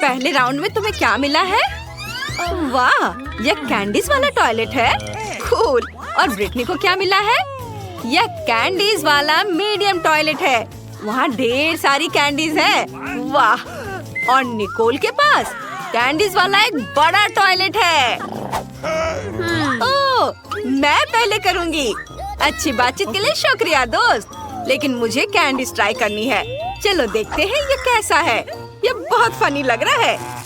पहले राउंड में तुम्हें क्या मिला है? वाह, यह कैंडीज वाला टॉयलेट है। कूल। और ब्रिटनी को क्या मिला है? यह कैंडीज वाला मीडियम टॉयलेट है। वहाँ ढेर सारी कैंडीज है। वाह। और निकोल के पास कैंडीज वाला एक बड़ा टॉयलेट है। ओह, मैं पहले करूँगी। अच्छी बातचीत के लिए शुक्रिया दोस्त, लेकिन मुझे कैंडीज ट्राई करनी है। चलो देखते हैं ये कैसा है। ये बहुत फनी लग रहा है।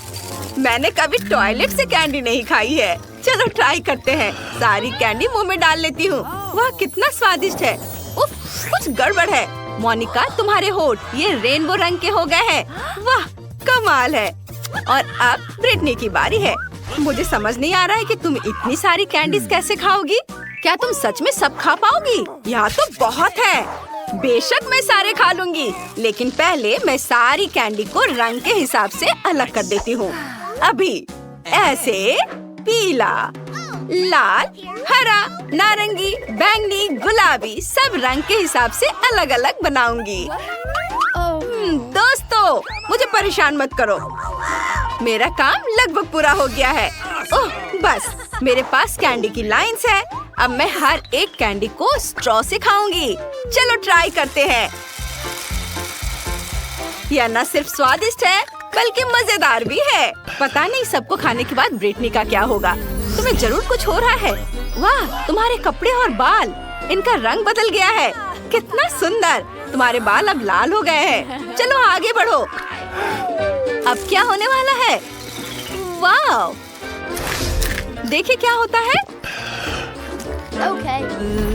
मैंने कभी टॉयलेट से कैंडी नहीं खाई है। चलो ट्राई करते हैं। सारी कैंडी मुंह में डाल लेती हूँ। वाह, कितना स्वादिष्ट है। उफ, कुछ गड़बड़ है। मोनिका, तुम्हारे होठ ये रेनबो रंग के हो गए हैं। वाह, कमाल है। और अब ब्रिटनी की बारी है। मुझे समझ नहीं आ रहा है कि तुम इतनी सारी कैंडीज कैसे खाओगी। क्या तुम सच में सब खा पाओगी? यहाँ तो बहुत है। बेशक मैं सारे खा लूंगी, लेकिन पहले मैं सारी कैंडी को रंग के हिसाब से अलग कर देती हूँ। अभी ऐसे पीला, लाल, हरा, नारंगी, बैंगनी, गुलाबी सब रंग के हिसाब से अलग अलग बनाऊंगी। दोस्तों, मुझे परेशान मत करो। मेरा काम लगभग पूरा हो गया है। ओह, बस मेरे पास कैंडी की लाइंस है। अब मैं हर एक कैंडी को स्ट्रॉ से खाऊंगी। चलो ट्राई करते हैं। यह न सिर्फ स्वादिष्ट है बल्कि मजेदार भी है। पता नहीं सबको खाने के बाद ब्रिटनी का क्या होगा। तुम्हें जरूर कुछ हो रहा है। वाह, तुम्हारे कपड़े और बाल, इनका रंग बदल गया है। कितना सुंदर। तुम्हारे बाल अब लाल हो गए हैं। चलो आगे बढ़ो। अब क्या होने वाला है? वाह, देखिए क्या होता है।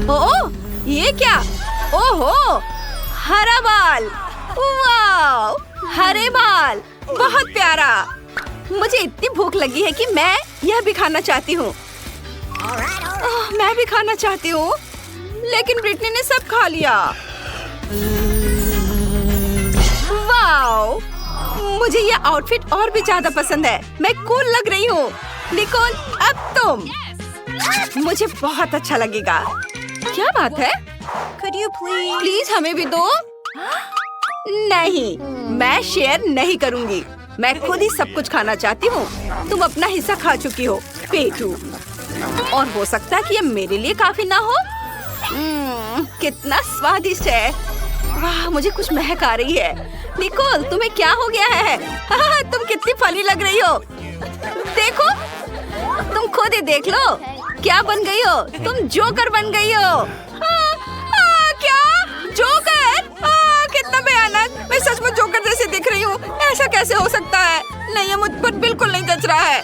ओह, ये क्या? ओहो, हरा बाल। वाह, हरे बाल, बहुत प्यारा। मुझे इतनी भूख लगी है कि मैं यह भी खाना चाहती हूँ। मैं भी खाना चाहती हूँ, लेकिन ब्रिटनी ने सब खा लिया। वाह, मुझे यह आउटफिट और भी ज्यादा पसंद है। मैं कूल लग रही हूँ। निकोल, अब तुम। मुझे बहुत अच्छा लगेगा। क्या बात है? Could you प्लीज हमें भी दो। नहीं, मैं शेयर नहीं करूँगी। मैं खुद ही सब कुछ खाना चाहती हूँ। तुम अपना हिस्सा खा चुकी हो, पेटू। और हो सकता है कि ये मेरे लिए काफी ना हो। कितना स्वादिष्ट है। वाह, मुझे कुछ महक आ रही है। निकोल, तुम्हें क्या हो गया है? तुम कितनी फनी लग रही हो। देखो, तुम खुद ही देख लो क्या बन गई हो। तुम जोकर बन गई हो। क्या जोकर? कितना भयानक। मैं सच में जोकर जैसे दिख रही हूँ। ऐसा कैसे हो सकता है? नहीं, ये मुझ पर बिल्कुल नहीं जच रहा है।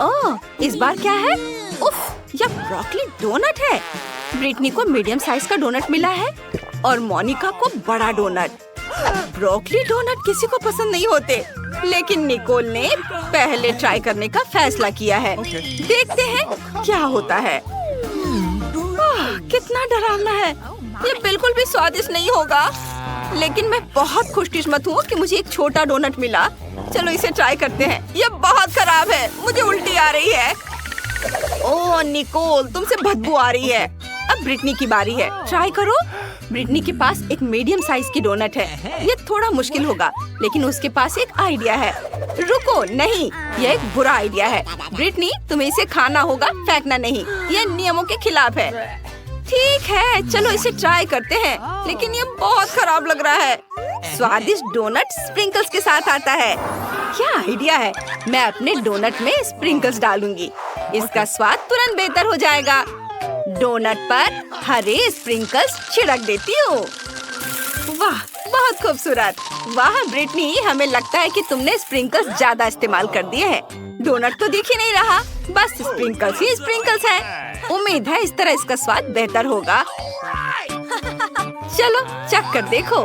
ओह, इस बार क्या है? उफ, यह ब्रोकली डोनट है। ब्रिटनी को मीडियम साइज का डोनट मिला है और मोनिका को बड़ा डोनट। ब्रोकली डोनट किसी को पसंद नहीं होते, लेकिन निकोल ने पहले ट्राई करने का फैसला किया है। देखते हैं क्या होता है। कितना डरावना है। ये बिल्कुल भी स्वादिष्ट नहीं होगा, लेकिन मैं बहुत खुशकिस्मत हूँ कि मुझे एक छोटा डोनट मिला। चलो इसे ट्राई करते हैं। ये बहुत खराब है। मुझे उल्टी आ रही है। ओह निकोल, तुमसे बदबू आ रही है। अब ब्रिटनी की बारी है। ट्राई करो। ब्रिटनी के पास एक मीडियम साइज की डोनट है। ये थोड़ा मुश्किल होगा, लेकिन उसके पास एक आइडिया है। रुको, नहीं, यह एक बुरा आइडिया है। ब्रिटनी, तुम्हें इसे खाना होगा, फेंकना नहीं। यह नियमों के खिलाफ है। ठीक है, चलो इसे ट्राई करते हैं, लेकिन ये बहुत खराब लग रहा है। स्वादिष्ट डोनट स्प्रिंकल्स के साथ आता है। क्या आइडिया है। मैं अपने डोनट में स्प्रिंकल्स डालूंगी। इसका स्वाद तुरंत बेहतर हो जाएगा। डोनट पर हरे स्प्रिंकल्स छिड़क देती हूँ। वाह, बहुत खूबसूरत। वाह ब्रिटनी, हमें लगता है कि तुमने स्प्रिंकल्स ज्यादा इस्तेमाल कर दिए हैं। डोनट तो दिख ही नहीं रहा, बस स्प्रिंकल्स ही स्प्रिंकल्स हैं। उम्मीद है इस तरह इसका स्वाद बेहतर होगा। चलो चख कर देखो।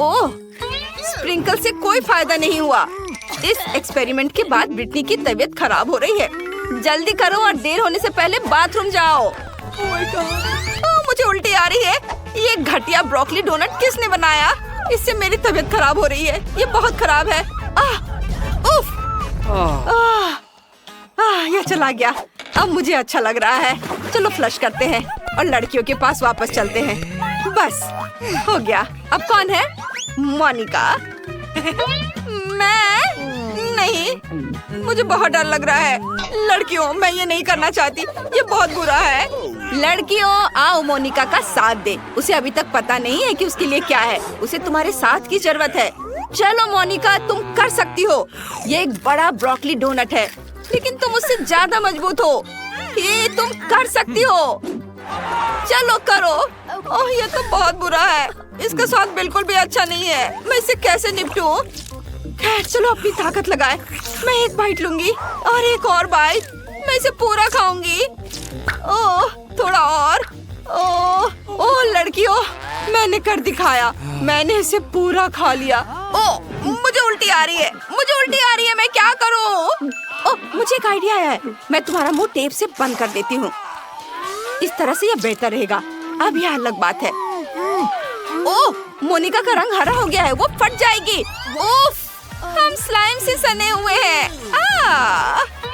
ओह, स्प्रिंकल से कोई फायदा नहीं हुआ। इस एक्सपेरिमेंट के बाद ब्रिटनी की तबीयत खराब हो रही है। जल्दी करो और देर होने से पहले बाथरूम जाओ। मुझे उल्टी आ रही है। ये घटिया ब्रोकली डोनट किसने बनाया? इससे मेरी तबीयत खराब हो रही है। ये बहुत खराब है। उफ, ये चला गया। अब मुझे अच्छा लग रहा है। चलो फ्लश करते हैं और लड़कियों के पास वापस चलते हैं। बस हो गया। अब कौन है? मोनिका। मैं नहीं, मुझे बहुत डर लग रहा है। लड़कियों, मैं ये नहीं करना चाहती, ये बहुत बुरा है। लड़कियों, आओ मोनिका का साथ दे। उसे अभी तक पता नहीं है कि उसके लिए क्या है। उसे तुम्हारे साथ की जरूरत है। चलो मोनिका, तुम कर सकती हो। ये एक बड़ा ब्रोकली डोनट है, लेकिन तुम उससे ज्यादा मजबूत हो। ये तुम कर सकती हो। चलो करो। ओह, ये तो बहुत बुरा है। इसका स्वाद बिल्कुल भी अच्छा नहीं है। मैं इसे कैसे निपटूं? खैर, चलो अपनी ताकत लगाए। मैं एक बाइट लूंगी और एक और बाइट। मैं इसे पूरा खाऊंगी। ओह, थोड़ा और। ओह लड़कियों, मैंने कर दिखाया। मैंने इसे पूरा खा लिया। ओह, मुझे उल्टी आ रही है। मुझे उल्टी आ रही है। मैं क्या करूं? ओह, मुझे एक आइडिया है। मैं तुम्हारा मुंह टेप से बंद कर देती हूँ। इस तरह से यह बेहतर रहेगा। अब यह अलग बात है। ओह, मोनिका का रंग हरा हो गया है। वो फट जाएगी। उफ, हम स्लाइम से सने हुए हैं।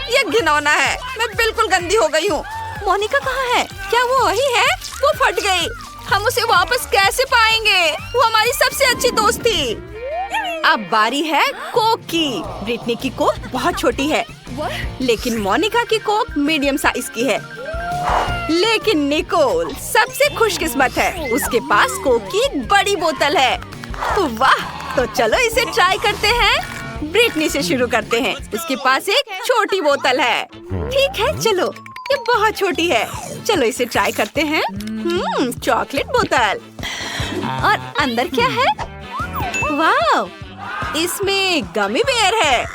ये घिनौना है। मैं बिल्कुल गंदी हो गई हूँ। मोनिका कहाँ है? क्या वो वही है? वो फट गई। हम उसे वापस कैसे पाएंगे? वो हमारी सबसे अच्छी दोस्त थी। अब बारी है कोक की। ब्रिटनी की कोक बहुत छोटी है, लेकिन मोनिका की कोक मीडियम साइज की है। लेकिन निकोल सबसे खुशकिस्मत है। उसके पास कोक की एक बड़ी बोतल है। वाह, तो चलो इसे ट्राई करते हैं। ब्रिटनी से शुरू करते हैं। उसके पास एक छोटी बोतल है। ठीक है, चलो, ये बहुत छोटी है। चलो इसे ट्राई करते हैं। चॉकलेट बोतल। और अंदर क्या है? वाह, इसमें गमी बेयर है।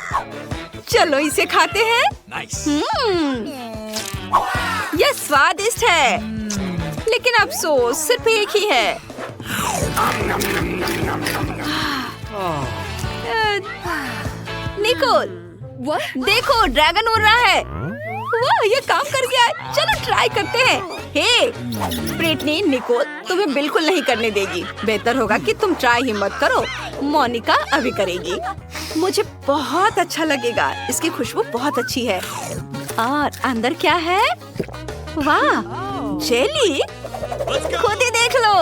चलो इसे खाते हैं। यह स्वादिष्ट है, लेकिन अफसोस सिर्फ एक ही है। निकोल, देखो, ड्रैगन उड़ रहा है। वाह, ये काम कर गया है। चलो ट्राई करते हैं। हे ब्रिटनी, निकोल तुम्हें बिल्कुल नहीं करने देगी। बेहतर होगा कि तुम ट्राई ही मत करो। मोनिका अभी करेगी। मुझे बहुत अच्छा लगेगा। इसकी खुशबू बहुत अच्छी है। और अंदर क्या है? वाह, जेली। खुद ही देख लो।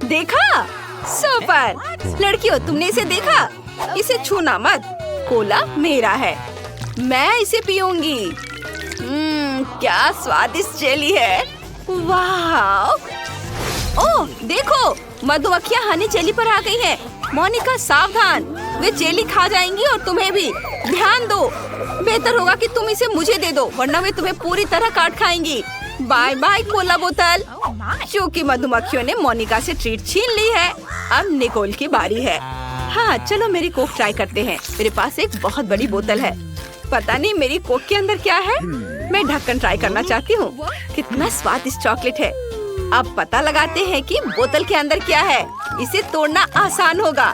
देखा? सुपर। लड़कियों, तुमने इसे देखा? इसे छूना मत। कोला मेरा है। मैं इसे पीऊंगी। क्या स्वादिष्ट जेली है। वाह। ओह देखो, मधुमक्खियाँ हनी जेली पर आ गई हैं। मोनिका सावधान, वे जेली खा जाएंगी और तुम्हें भी। ध्यान दो। बेहतर होगा कि तुम इसे मुझे दे दो, वरना वे तुम्हें पूरी तरह काट खाएंगी। बाय बाय कोला बोतल। क्योंकि मधुमक्खियों ने मोनिका से ट्रीट छीन ली है, अब निकोल की बारी है। हाँ, चलो मेरी कोक ट्राई करते हैं। मेरे पास एक बहुत बड़ी बोतल है। पता नहीं मेरी कोक के अंदर क्या है। मैं ढक्कन ट्राई करना चाहती हूँ। कितना स्वादिष्ट चॉकलेट है। अब पता लगाते हैं कि बोतल के अंदर क्या है। इसे तोड़ना आसान होगा।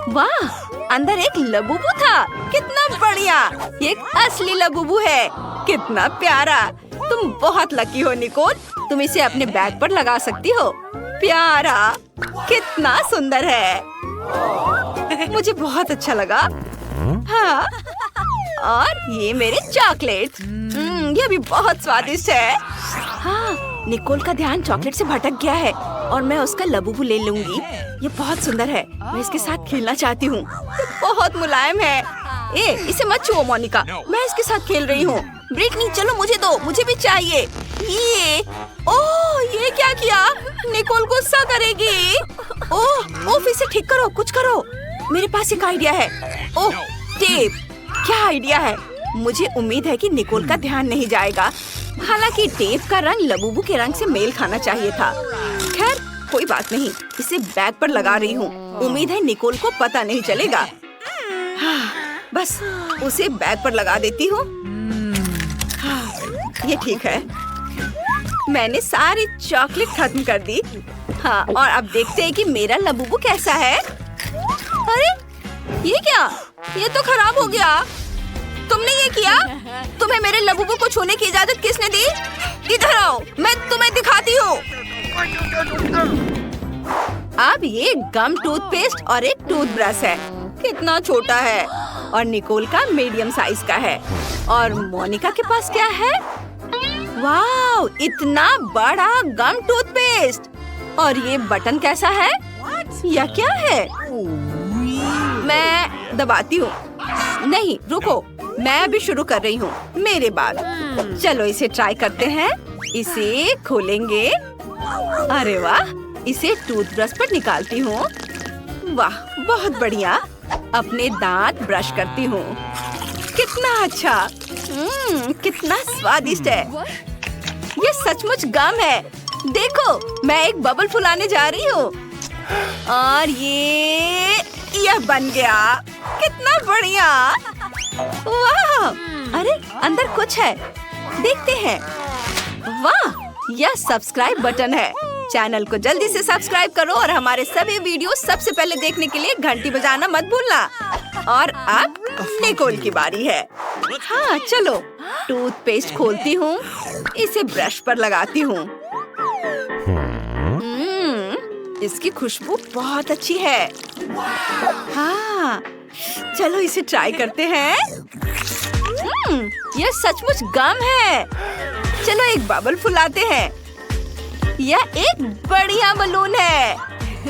वाह, अंदर एक लबूबू था। कितना बढ़िया। ये एक असली लबूबू है। कितना प्यारा। तुम बहुत लकी हो निकोल। तुम इसे अपने बैग पर लगा सकती हो। प्यारा, कितना सुंदर है। मुझे बहुत अच्छा लगा। हाँ, और ये मेरे चॉकलेट। ये भी बहुत स्वादिष्ट है। हाँ, निकोल का ध्यान चॉकलेट से भटक गया है और मैं उसका लबूबू ले लूंगी। ये बहुत सुंदर है। मैं इसके साथ खेलना चाहती हूँ। ये बहुत मुलायम है। इसे मत छुओ मोनिका, मैं इसके साथ खेल रही हूँ। ब्रिटनी, चलो मुझे दो, मुझे भी चाहिए। ये क्या किया? निकोल गुस्सा करेगी। ओह, इसे ठीक करो, कुछ करो। मेरे पास एक आइडिया है। ओह, टेप। क्या आइडिया है। मुझे उम्मीद है कि निकोल का ध्यान नहीं जाएगा। हालांकि टेप का रंग लबूबू के रंग से मेल खाना चाहिए था। खैर, कोई बात नहीं। इसे बैग पर लगा रही हूँ। उम्मीद है निकोल को पता नहीं चलेगा। बस उसे बैग पर लगा देती हूँ। ये ठीक है। मैंने सारी चॉकलेट खत्म कर दी। हाँ, और अब देखते हैं कि मेरा लबूबू कैसा है। अरे ये क्या? ये तो खराब हो गया। तुमने ये किया? तुम्हें मेरे लबूबू को छूने की इजाजत किसने दी? इधर आओ, मैं तुम्हें दिखाती हूँ। अब ये गम टूथपेस्ट और एक टूथब्रश है। कितना छोटा है। और निकोल का मीडियम साइज का है। और मोनिका के पास क्या है? वाव, इतना बड़ा गम टूथपेस्ट। और ये बटन कैसा है? यह क्या है? मैं दबाती हूँ। नहीं रुको, मैं अभी शुरू कर रही हूँ, मेरे बाद। चलो इसे ट्राई करते हैं। इसे खोलेंगे। अरे वाह, इसे टूथब्रश पर निकालती हूँ। वाह बहुत बढ़िया। अपने दांत ब्रश करती हूँ। कितना अच्छा, कितना स्वादिष्ट है। ये सचमुच गम है। देखो मैं एक बबल फुलाने जा रही हूँ और यह बन गया। कितना बढ़िया। वाह, अरे अंदर कुछ है, देखते हैं। वाह, यह सब्सक्राइब बटन है। चैनल को जल्दी से सब्सक्राइब करो और हमारे सभी वीडियो सबसे पहले देखने के लिए घंटी बजाना मत भूलना। और अब निकोल की बारी है। हाँ चलो, टूथपेस्ट खोलती हूँ, इसे ब्रश पर लगाती हूँ। इसकी खुशबू बहुत अच्छी है। हाँ चलो इसे ट्राई करते हैं। यह सचमुच गम है। चलो एक बबल फुलाते हैं। यह एक बढ़िया बलून है,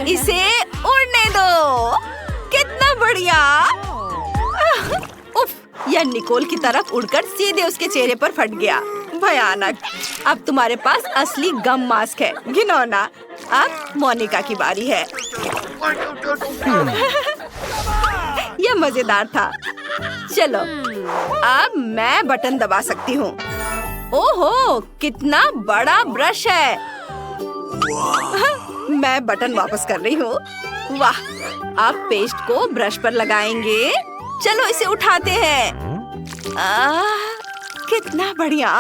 इसे उड़ने दो। कितना बढ़िया। उफ, यह निकोल की तरफ उड़कर सीधे उसके चेहरे पर फट गया। भयानक। अब तुम्हारे पास असली गम मास्क है, घिनौना। अब मोनिका की बारी है। यह मजेदार था। चलो अब मैं बटन दबा सकती हूँ। ओहो, कितना बड़ा ब्रश है। मैं बटन वापस कर रही हूँ। वाह, अब पेस्ट को ब्रश पर लगाएंगे। चलो इसे उठाते हैं। कितना बढ़िया।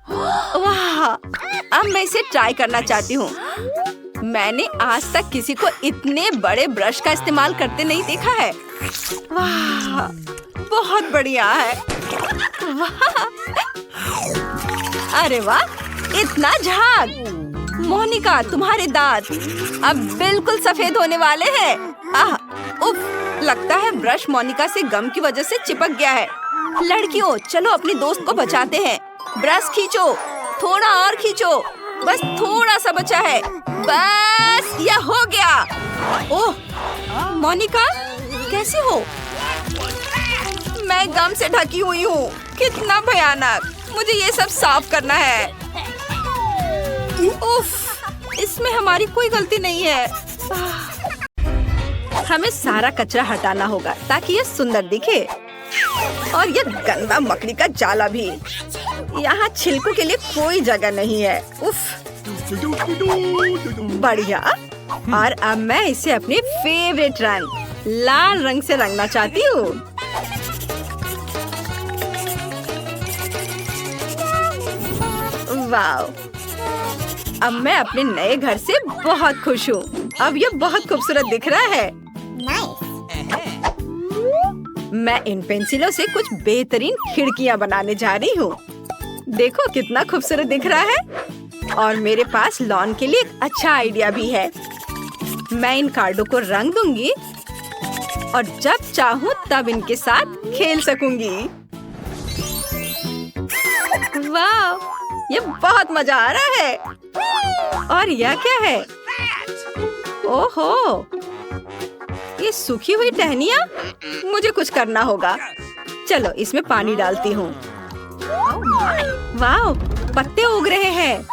वाह, अब मैं इसे ट्राई करना चाहती हूँ। मैंने आज तक किसी को इतने बड़े ब्रश का इस्तेमाल करते नहीं देखा है। वाह, बहुत बढ़िया है। वाह, अरे वाह, इतना झाग। मोनिका, तुम्हारे दांत अब बिल्कुल सफेद होने वाले हैं। उफ, लगता है ब्रश मोनिका से गम की वजह से चिपक गया है। लड़कियों, चलो अपनी दोस्त को बचाते हैं। ब्रश खींचो, थोड़ा और खींचो, बस थोड़ा सा बचा है। बस यह हो गया। ओह मोनिका, कैसे हो? मैं गम से ढकी हुई हूँ। कितना भयानक। मुझे ये सब साफ करना है। उफ, इसमें हमारी कोई गलती नहीं है। हमें सारा कचरा हटाना होगा ताकि ये सुंदर दिखे। और ये गंदा मकड़ी का जाला भी। यहाँ छिलकों के लिए कोई जगह नहीं है। उफ, बढ़िया। और अब मैं इसे अपने फेवरेट रंग लाल रंग से रंगना चाहती हूँ। वाव, अब मैं अपने नए घर से बहुत खुश हूँ। अब ये बहुत खूबसूरत दिख रहा है। मैं इन पेंसिलों से कुछ बेहतरीन खिड़कियाँ बनाने जा रही हूँ। देखो कितना खूबसूरत दिख रहा है। और मेरे पास लॉन के लिए एक अच्छा आइडिया भी है। मैं इन कार्डों को रंग दूंगी और जब चाहूँ तब इनके साथ खेल सकूंगी। वाह, ये बहुत मजा आ रहा है। और यह क्या है? ओहो, ये सूखी हुई टहनियाँ। मुझे कुछ करना होगा। चलो इसमें पानी डालती हूँ। वाह, पत्ते उग रहे हैं।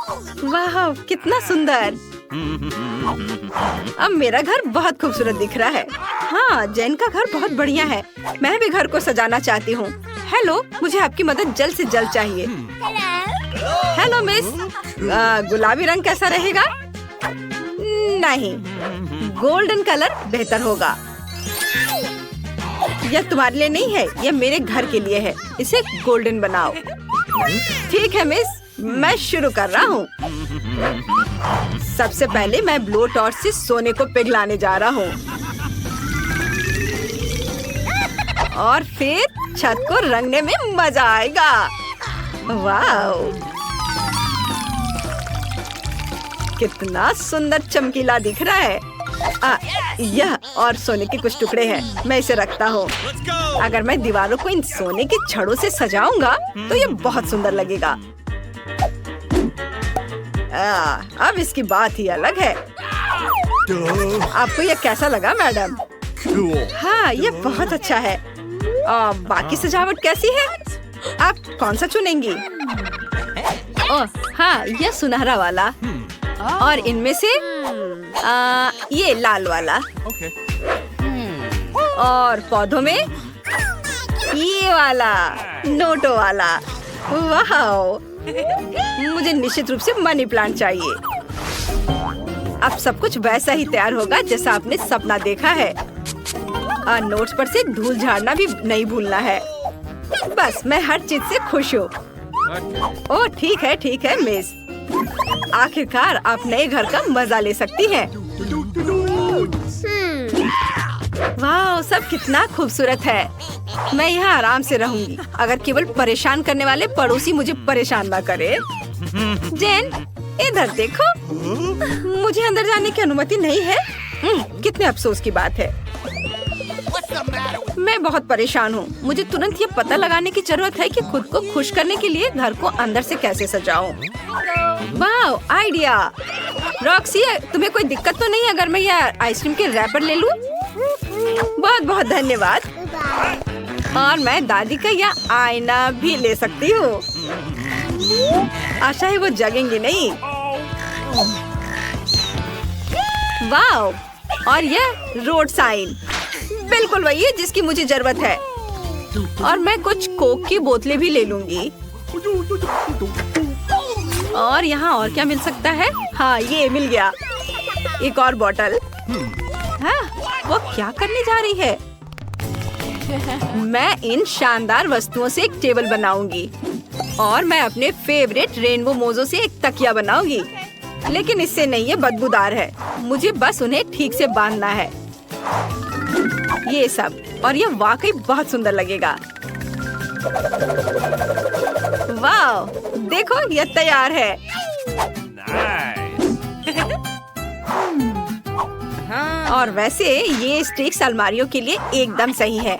वाह, कितना सुंदर। अब मेरा घर बहुत खूबसूरत दिख रहा है। हाँ, जैन का घर बहुत बढ़िया है। मैं भी घर को सजाना चाहती हूँ। हेलो, मुझे आपकी मदद जल्द से जल्द चाहिए। हेलो मिस, गुलाबी रंग कैसा रहेगा? नहीं, गोल्डन कलर बेहतर होगा। यह तुम्हारे लिए नहीं है, यह मेरे घर के लिए है। इसे गोल्डन बनाओ। ठीक है मिस, मैं शुरू कर रहा हूँ। सबसे पहले मैं ब्लो टॉर्च से सोने को पिघलाने जा रहा हूँ और फिर छत को रंगने में मजा आएगा। वाह, कितना सुंदर चमकीला दिख रहा है। यह और सोने के कुछ टुकड़े हैं। मैं इसे रखता हूँ। अगर मैं दीवारों को इन सोने की छड़ों से सजाऊंगा तो ये बहुत सुंदर लगेगा। अब इसकी बात ही अलग है। आपको यह कैसा लगा मैडम? हाँ, ये बहुत अच्छा है। बाकी सजावट कैसी है? आप कौन सा चुनेंगी? ओह हाँ, ये सुनहरा वाला। और इनमें से ये लाल वाला। और पौधों में ये वाला नोटो वाला। वाह, मुझे निश्चित रूप से मनी प्लांट चाहिए। अब सब कुछ वैसा ही तैयार होगा जैसा आपने सपना देखा है। नोट्स पर से धूल झाड़ना भी नहीं भूलना है। बस मैं हर चीज से खुश हूँ। ओह ठीक है मिस। आखिरकार आप नए घर का मजा ले सकती हैं। वाह, सब कितना खूबसूरत है। मैं यहाँ आराम से रहूंगी, अगर केवल परेशान करने वाले पड़ोसी मुझे परेशान ना करे। जेन, इधर देखो। मुझे अंदर जाने की अनुमति नहीं है। कितने अफसोस की बात है। मैं बहुत परेशान हूँ। मुझे तुरंत ये पता लगाने की जरूरत है कि खुद को खुश करने के लिए घर को अंदर से कैसे सजाऊं। वाह, आइडिया। रॉक्सी, तुम्हें कोई दिक्कत तो नहीं अगर मैं यह आइसक्रीम के रैपर ले लूं? बहुत बहुत धन्यवाद। और मैं दादी का यह आईना भी ले सकती हूँ। आशा है वो जगेंगी नहीं। वाह, और यह रोड साइन बिल्कुल वही है जिसकी मुझे जरूरत है। और मैं कुछ कोक की बोतलें भी ले लूंगी। और यहाँ और क्या मिल सकता है? हाँ, ये मिल गया। एक और बोतल। हाँ, वो क्या करने जा रही है? मैं इन शानदार वस्तुओं से एक टेबल बनाऊंगी। और मैं अपने फेवरेट रेनबो मोजों से एक तकिया बनाऊंगी। लेकिन इससे नहीं, ये बदबूदार है। मुझे बस उन्हें ठीक से बांधना है। ये सब, और ये वाकई बहुत सुंदर लगेगा। वाह, देखो ये तैयार है। और वैसे ये स्टिक्स अलमारियों के लिए एकदम सही है,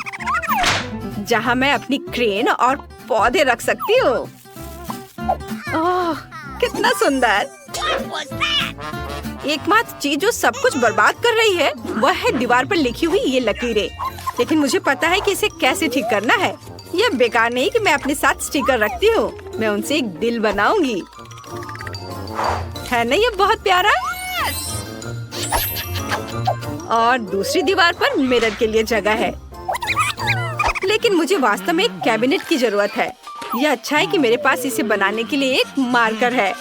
जहाँ मैं अपनी क्रेन और पौधे रख सकती हूँ। ओह, कितना सुंदर। एकमात्र चीज जो सब कुछ बर्बाद कर रही है वह है दीवार पर लिखी हुई ये लकीरें। लेकिन मुझे पता है कि इसे कैसे ठीक करना है। यह बेकार नहीं कि मैं अपने साथ स्टिकर रखती हूँ। मैं उनसे एक दिल बनाऊंगी। है ना ये बहुत प्यारा? और दूसरी दीवार पर मिरर के लिए जगह है। लेकिन मुझे वास्तव में एक कैबिनेट की जरूरत है। यह अच्छा है कि मेरे पास इसे बनाने के लिए एक मार्कर है।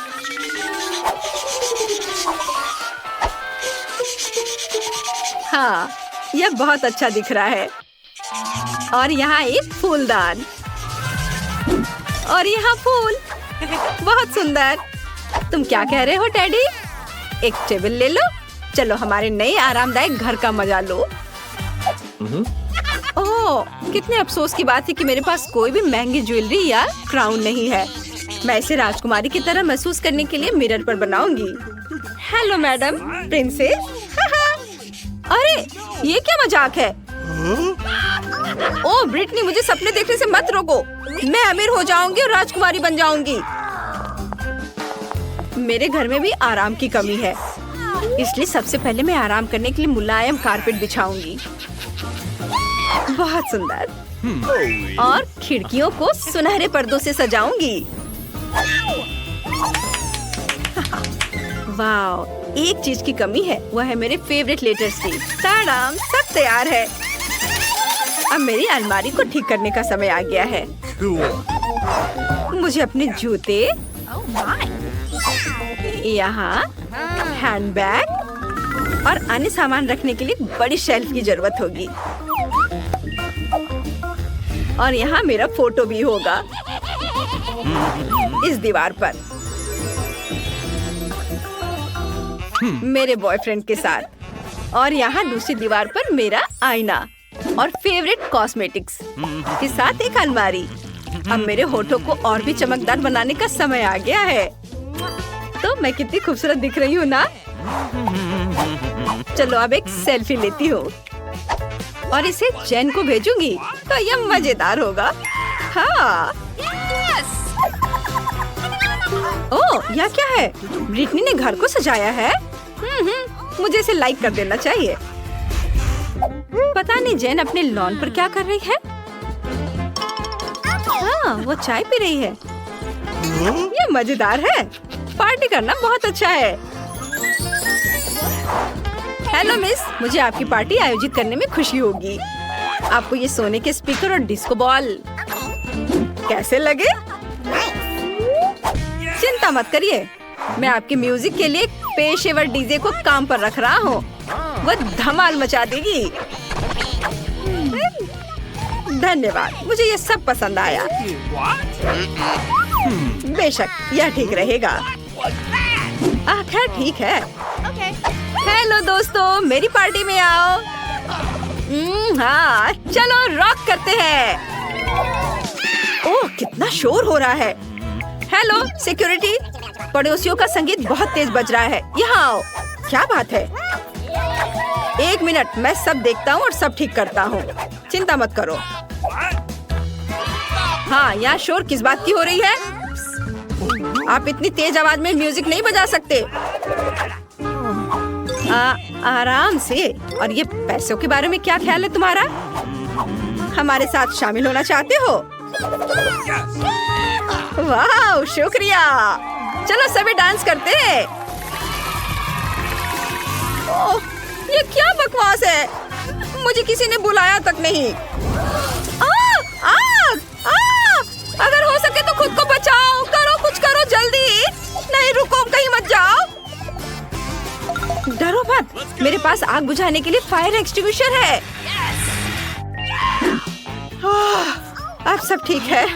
हाँ, यह बहुत अच्छा दिख रहा है। और यहाँ एक फूलदान। और यहाँ फूल। बहुत सुंदर। तुम क्या कह रहे हो डैडी? एक टेबल ले लो। चलो हमारे नए आरामदायक घर का मजा लो। ओह, कितने अफसोस की बात है कि मेरे पास कोई भी महंगी ज्वेलरी या क्राउन नहीं है। मैं इसे राजकुमारी की तरह महसूस करने के लिए मिरर पर बनाऊंगी। Hello madam princess. अरे, ये क्या मजाक है? ओह ब्रिटनी, मुझे सपने देखने से मत रोको। मैं अमीर हो जाऊंगी और राजकुमारी बन जाऊंगी। मेरे घर में भी आराम की कमी है, इसलिए सबसे पहले मैं आराम करने के लिए मुलायम कारपेट बिछाऊंगी। बहुत सुंदर। और खिड़कियों को सुनहरे पर्दों से सजाऊंगी। वाह, एक चीज की कमी है, वह है मेरे फेवरेट लेटर्स की। ताड़ाम, सब तैयार है। अब मेरी अलमारी को ठीक करने का समय आ गया है। मुझे अपने जूते, यहाँ हैंडबैग और अन्य सामान रखने के लिए बड़ी शेल्फ की जरूरत होगी। और यहाँ मेरा फोटो भी होगा इस दीवार पर, मेरे बॉयफ्रेंड के साथ। और यहाँ दूसरी दीवार पर मेरा आईना और फेवरेट कॉस्मेटिक्स के साथ एक अलमारी। अब मेरे होठों को और भी चमकदार बनाने का समय आ गया है। तो मैं कितनी खूबसूरत दिख रही हूँ ना? चलो अब एक सेल्फी लेती हूँ और इसे जेन को भेजूंगी तो यह मजेदार होगा। हाँ। ओह, यह क्या है? ब्रिटनी ने घर को सजाया है। मुझे इसे लाइक कर देना चाहिए। पता नहीं जेन अपने लॉन पर क्या कर रही है। हाँ, वो चाय पी रही है। ये मजेदार है। पार्टी करना बहुत अच्छा है। हेलो मिस, मुझे आपकी पार्टी आयोजित करने में खुशी होगी। आपको ये सोने के स्पीकर और डिस्को बॉल कैसे लगे? चिंता मत करिए, मैं आपके म्यूजिक के लिए पेशेवर डीजे को काम पर रख रहा हूँ। वो धमाल मचा देगी। धन्यवाद, मुझे ये सब पसंद आया। बेशक यह ठीक रहेगा। खैर ठीक है। हेलो दोस्तों, मेरी पार्टी में आओ। हाँ, चलो रॉक करते हैं। ओह, कितना शोर हो रहा है। हेलो सिक्योरिटी, पड़ोसियों का संगीत बहुत तेज बज रहा है। यहाँ आओ। क्या बात है? 1 मिनट, मैं सब देखता हूँ और सब ठीक करता हूँ। चिंता मत करो। हाँ, यहाँ शोर किस बात की हो रही है? आप इतनी तेज आवाज में म्यूजिक नहीं बजा सकते। आराम से। और ये पैसों के बारे में क्या ख्याल है तुम्हारा? हमारे साथ शामिल होना चाहते हो? वाह, शुक्रिया। चलो सभी डांस करते हैं। ओह, ये क्या बकवास है? मुझे किसी ने बुलाया तक नहीं। अगर हो सके तो खुद को बचाओ। करो, कुछ करो जल्दी। नहीं रुको, कहीं मत जाओ। डरो मत, मेरे पास आग बुझाने के लिए फायर एक्सटिंग्विशर है। अब सब ठीक है।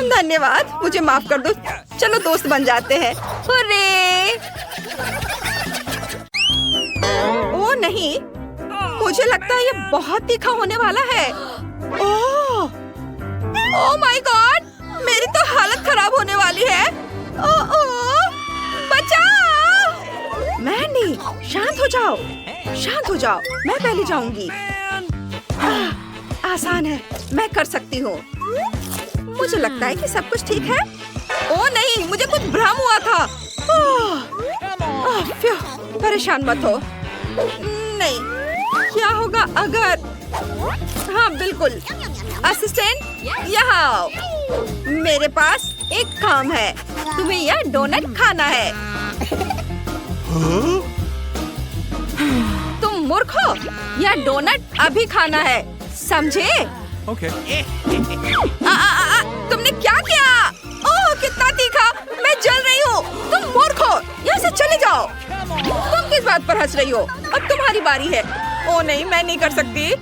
धन्यवाद, मुझे माफ कर दो। चलो दोस्त बन जाते हैं। हुर्रे! ओ नहीं, मुझे लगता है ये बहुत तीखा होने वाला है। ओह माय गॉड, मेरी तो हालत खराब होने वाली है। बचाओ! मैनी, शांत हो जाओ, शांत हो जाओ। मैं पहले जाऊंगी। आसान है, मैं कर सकती हूँ। मुझे लगता है कि सब कुछ ठीक है। ओ नहीं, मुझे कुछ भ्रम हुआ था। परेशान मत हो। नहीं, क्या होगा अगर? हाँ बिल्कुल। असिस्टेंट, यहाँ आओ। मेरे पास एक काम है। तुम्हें यह डोनट खाना है। तुम मूर्ख हो। यह डोनट अभी खाना है, समझे? Okay. तुमने क्या किया? ओह, कितना तीखा! मैं जल रही हूँ। तुम मूर्ख हो। यहाँ से चले जाओ। तुम किस बात पर हंस रही हो? अब तुम्हारी बारी है। ओह नहीं, मैं नहीं कर सकती।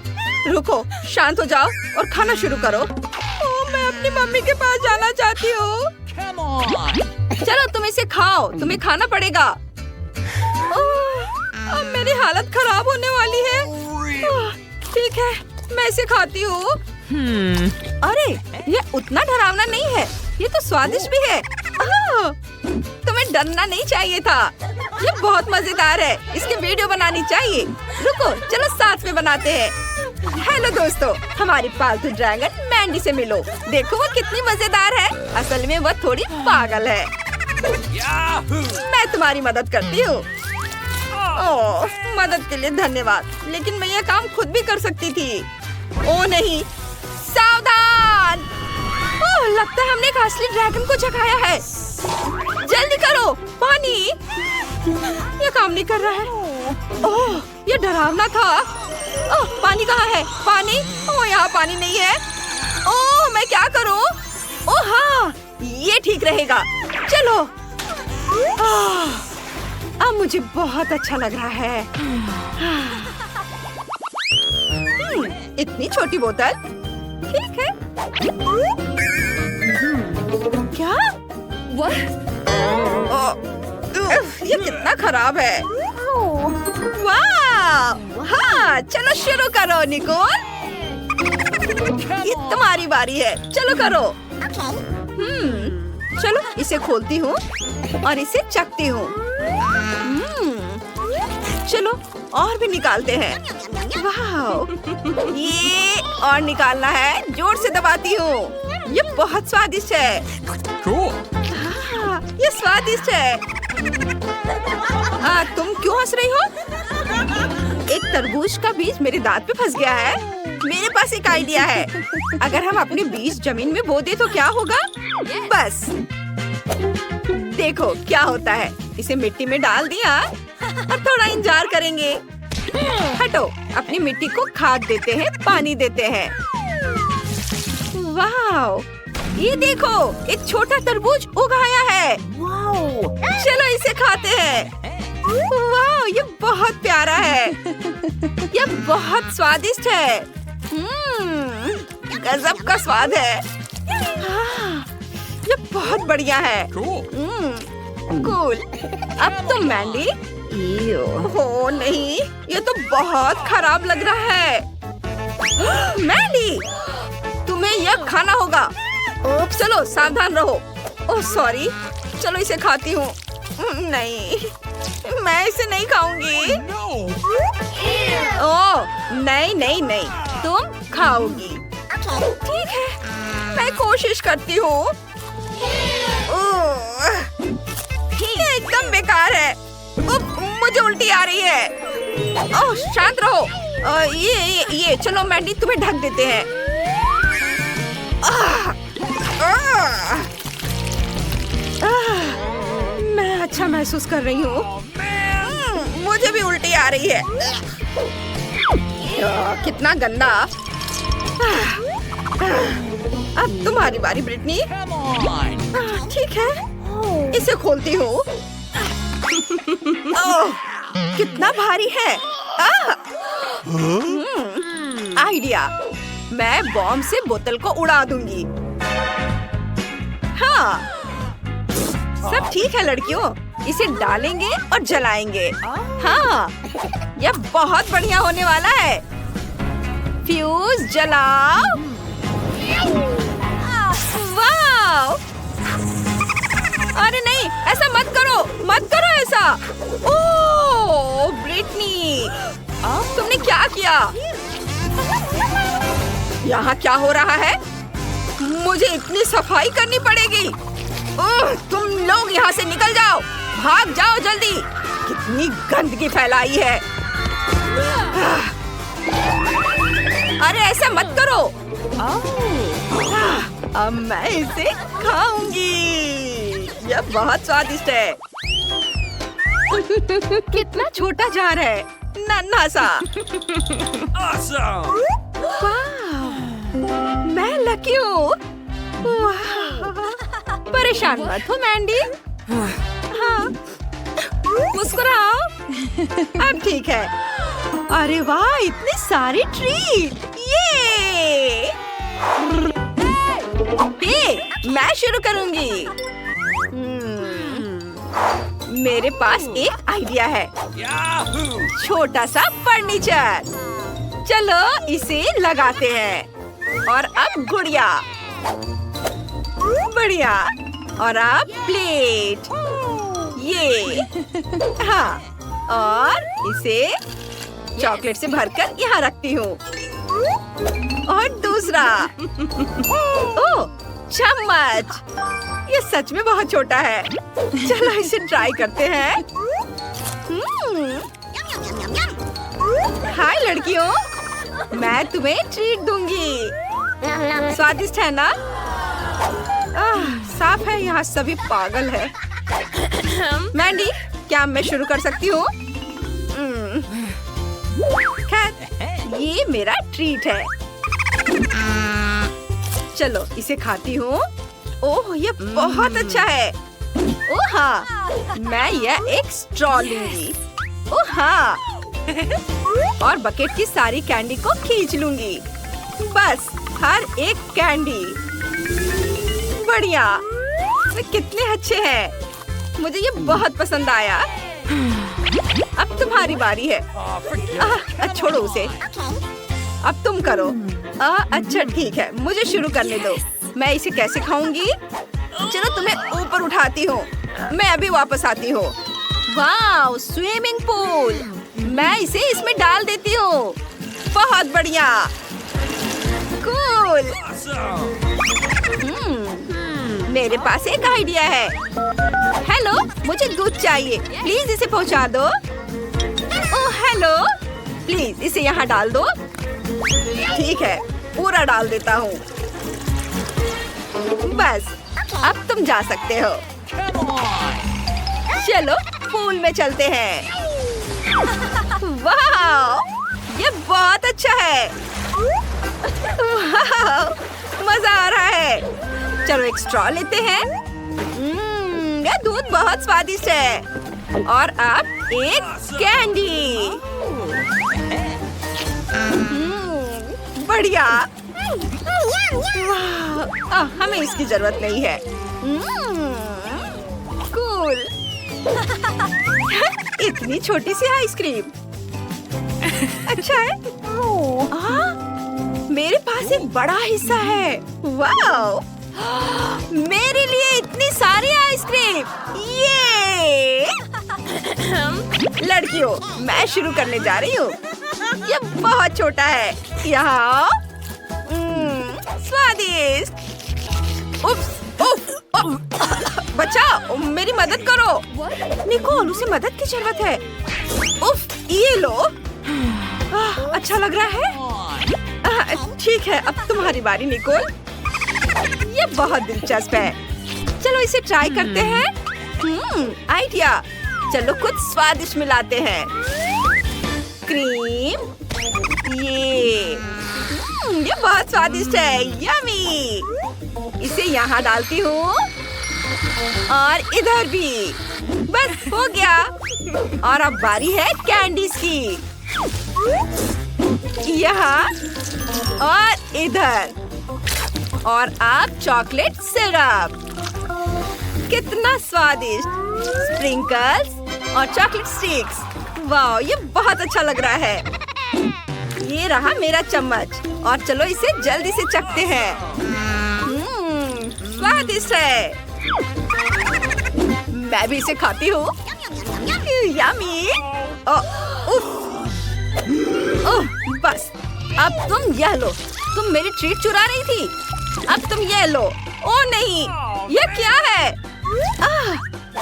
रुको, शांत हो जाओ और खाना शुरू करो। ओह, मैं अपनी मम्मी के पास जाना चाहती हूँ। चलो तुम इसे खाओ, तुम्हें खाना पड़ेगा। ओह, अब मेरी हालत खराब होने वाली है। ओह, ठीक है, मैं इसे खाती हूँ। अरे, ये उतना डरावना नहीं है। ये तो स्वादिष्ट भी है। तुम्हें डरना नहीं चाहिए था। ये बहुत मजेदार है। इसकी वीडियो बनानी चाहिए। रुको, चलो साथ में बनाते हैं। हेलो दोस्तों, हमारी पालतू ड्रैगन मैंडी से मिलो। देखो वो कितनी मजेदार है। असल में वो थोड़ी पागल है। मैं तुम्हारी मदद करती हूँ। ओह, मदद के लिए धन्यवाद, लेकिन मैं यह काम खुद भी कर सकती थी। ओह नहीं, सावधान! ओह, लगता है हमने एक असली ड्रैगन को जगाया है। जल्दी करो, पानी! ये काम नहीं कर रहा है। ओह, ये डरावना था। ओह, पानी कहाँ है? पानी? ओह, यहाँ पानी नहीं है। ओह, मैं क्या करूँ? ओह हाँ, ये ठीक रहेगा। चलो। अब मुझे बहुत अच्छा लग रहा है। इतनी छोटी बोतल? ठीक है। क्या? ये कितना खराब है। वाह! हाँ, चलो शुरू करो निकोल। ये तुम्हारी बारी है। चलो करो। चलो इसे खोलती हूँ और इसे चखती हूँ। चलो और भी निकालते हैं। वाह! ये और निकालना है। जोर से दबाती हूँ। ये बहुत स्वादिष्ट है। हाँ, ये स्वादिष्ट है। तुम क्यों हंस रही हो? एक तरबूज का बीज मेरे दांत पे फंस गया है। मेरे पास एक आइडिया है। अगर हम अपने बीज जमीन में बो दे तो क्या होगा? बस देखो क्या होता है। इसे मिट्टी में डाल दिया और थोड़ा इंतजार करेंगे। हटो, अपनी मिट्टी को खाद देते हैं, पानी देते हैं। वाह, ये देखो एक छोटा तरबूज उगाया है। चलो इसे खाते हैं। वाह, ये बहुत प्यारा है। ये बहुत स्वादिष्ट है। गजब का स्वाद है। ये बहुत बढ़िया है। कूल। अब तो मैंडी। हो नहीं, ये तो बहुत खराब लग रहा है। मैंडी, तुम्हें यह खाना होगा। चलो सावधान रहो। Oh sorry. चलो इसे खाती हूँ। नहीं, मैं इसे नहीं खाऊंगी। ओह नहीं नहीं नहीं, तुम खाओगी। ठीक है, मैं कोशिश करती हूँ। ये एकदम बेकार है। मुझे उल्टी आ रही है। ओह शांत रहो। ये चलो मैंडी, तुम्हें ढक देते हैं। मैं अच्छा महसूस कर रही हूँ। मुझे भी उल्टी आ रही है। कितना गंदा। अब तुम्हारी बारी ब्रिटनी। ठीक है, इसे खोलती हूँ। कितना भारी है। आइडिया, मैं बॉम्ब से बोतल को उड़ा दूंगी। हाँ, सब ठीक है लड़कियों। इसे डालेंगे और जलाएंगे। हाँ, यह बहुत बढ़िया होने वाला है। फ्यूज जलाओ। वाह! अरे नहीं, ऐसा मत करो ऐसा। ओह ब्रिटनी, तुमने क्या किया? यहाँ क्या हो रहा है? मुझे इतनी सफाई करनी पड़ेगी। तुम लोग यहाँ से निकल जाओ, भाग जाओ जल्दी। कितनी गंदगी फैलाई है। अरे ऐसा मत करो। अब मैं इसे खाऊंगी। यह बहुत स्वादिष्ट है। कितना छोटा जार है, नन्हा सा। मैं लकी हूँ। परेशान मत हो मैंडी। हाँ, मुस्कुराओ। अब ठीक है। अरे वाह, इतनी सारी ट्रीट। ये मैं शुरू करूंगी। मेरे पास एक आइडिया है। छोटा सा फर्नीचर। चलो इसे लगाते हैं। और अब गुड़िया। बढ़िया। और अब प्लेट। ये। हाँ, और इसे चॉकलेट से भरकर यहाँ रखती हूँ। और दूसरा। ओह, चम्मच। ये सच में बहुत छोटा है। चलो इसे ट्राई करते हैं। हाय लड़कियों, मैं तुम्हें ट्रीट दूंगी। स्वादिष्ट है ना? साफ है, यहाँ सभी पागल है। मैंडी, क्या मैं शुरू कर सकती हूँ? खैर, ये मेरा ट्रीट है। चलो इसे खाती हूँ। ओह, ये बहुत अच्छा है। ओह हाँ, मैं यह एक स्ट्रॉ लूंगी। ओह हाँ, और बकेट की सारी कैंडी को खींच लूंगी। बस हर एक कैंडी। बढ़िया, वे कितने अच्छे हैं। मुझे ये बहुत पसंद आया। अब तुम्हारी बारी है। छोड़ो उसे। अब तुम करो। अच्छा ठीक है, मुझे शुरू करने दो। मैं इसे कैसे खाऊंगी? चलो तुम्हें ऊपर उठाती हूँ। मैं अभी वापस आती हूँ। वाह, स्विमिंग पूल। मैं इसे इसमें डाल देती हूँ। बहुत बढ़िया। कूल। मेरे पास एक आइडिया है। हेलो, मुझे दूध चाहिए। प्लीज इसे पहुँचा दो। ओह हेलो, प्लीज इसे यहाँ डाल दो। ठीक है, पूरा डाल देता हूँ। बस अब तुम जा सकते हो। चलो पूल में चलते हैं। वाह, ये बहुत अच्छा है। वाह, मजा आ रहा है। चलो एक स्ट्रॉ लेते हैं। ये दूध बहुत स्वादिष्ट है। और अब एक कैंडी। बढ़िया। वाह, हमें इसकी जरूरत नहीं है। कूल। इतनी छोटी सी आइसक्रीम। अच्छा है। मेरे पास एक बड़ा हिस्सा है। वाह, मेरे लिए इतनी सारी आइसक्रीम। ये लड़कियों, मैं शुरू करने जा रही हूँ। ये बहुत छोटा है। यहाँ स्वादिष्ट। उप्स, उफ, बचाओ, मेरी मदद करो। निकोल, उसे मदद की जरूरत है। उफ, ये लो। अच्छा लग रहा है। ठीक है, अब तुम्हारी बारी निकोल। ये बहुत दिलचस्प है। चलो इसे ट्राई करते हैं। आइडिया। चलो कुछ स्वादिष्ट मिलाते हैं। क्रीम। ये बहुत स्वादिष्ट है। यमी। इसे यहाँ डालती हूँ और इधर भी। बस हो गया। और अब बारी है कैंडीज की। यहाँ और इधर। और अब चॉकलेट सिरप। कितना स्वादिष्ट। स्प्रिंकल्स और चॉकलेट स्टिक्स। वाह, ये बहुत अच्छा लग रहा है। ये रहा मेरा चम्मच। और चलो इसे जल्दी से चखते हैं। स्वादिष्ट है। मैं भी इसे खाती हूँ। यम्मी। बस अब तुम यह लो। तुम मेरी ट्रीट चुरा रही थी। अब तुम ये लो। ओ नहीं, ये क्या है?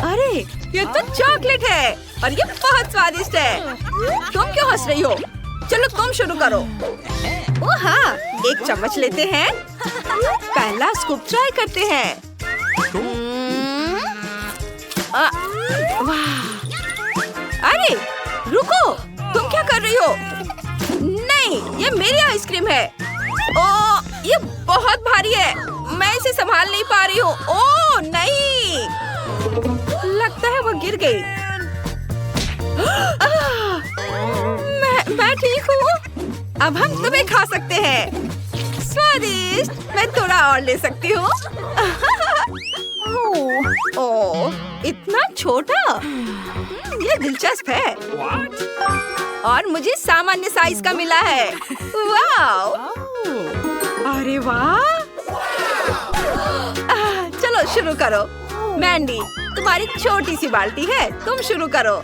अरे, ये तो चॉकलेट है और ये बहुत स्वादिष्ट है। तुम क्यों हंस रही हो? चलो तुम शुरू करो। ओ हाँ, एक चम्मच लेते हैं। पहला स्कूप ट्राई करते हैं। वाह! अरे रुको, तुम क्या कर रही हो? नहीं, ये मेरी आइसक्रीम है। ओ, ये बहुत भारी है। मैं इसे संभाल नहीं पा रही हूँ। ओ नहीं, लगता है वो गिर गई। मैं ठीक हूँ। अब हम तुम्हें खा सकते हैं। स्वादिष्ट। मैं थोड़ा और ले सकती हूँ। ओह, इतना छोटा। ये दिलचस्प है। और मुझे सामान्य साइज का मिला है। वाह! अरे वाह! चलो शुरू करो। मैंडी, तुम्हारी छोटी सी बाल्टी है, तुम शुरू करो।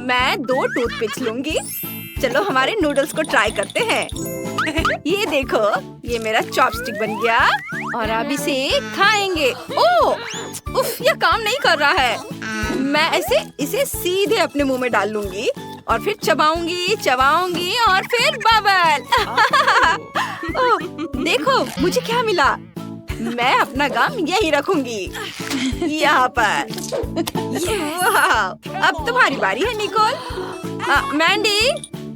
मैं 2 टूथपिक्स लूंगी। चलो हमारे नूडल्स को ट्राई करते हैं। ये देखो, ये मेरा चॉपस्टिक बन गया और अब इसे खाएंगे। ओह, उफ, ये काम नहीं कर रहा है। मैं इसे सीधे अपने मुंह में डाल लूंगी और फिर चबाऊंगी और फिर बबल। ओह, देखो मुझे क्या मिला। मैं अपना गम यही रखूंगी, यहाँ पर। वाह! अब तुम्हारी बारी है निकोल। मैंडी,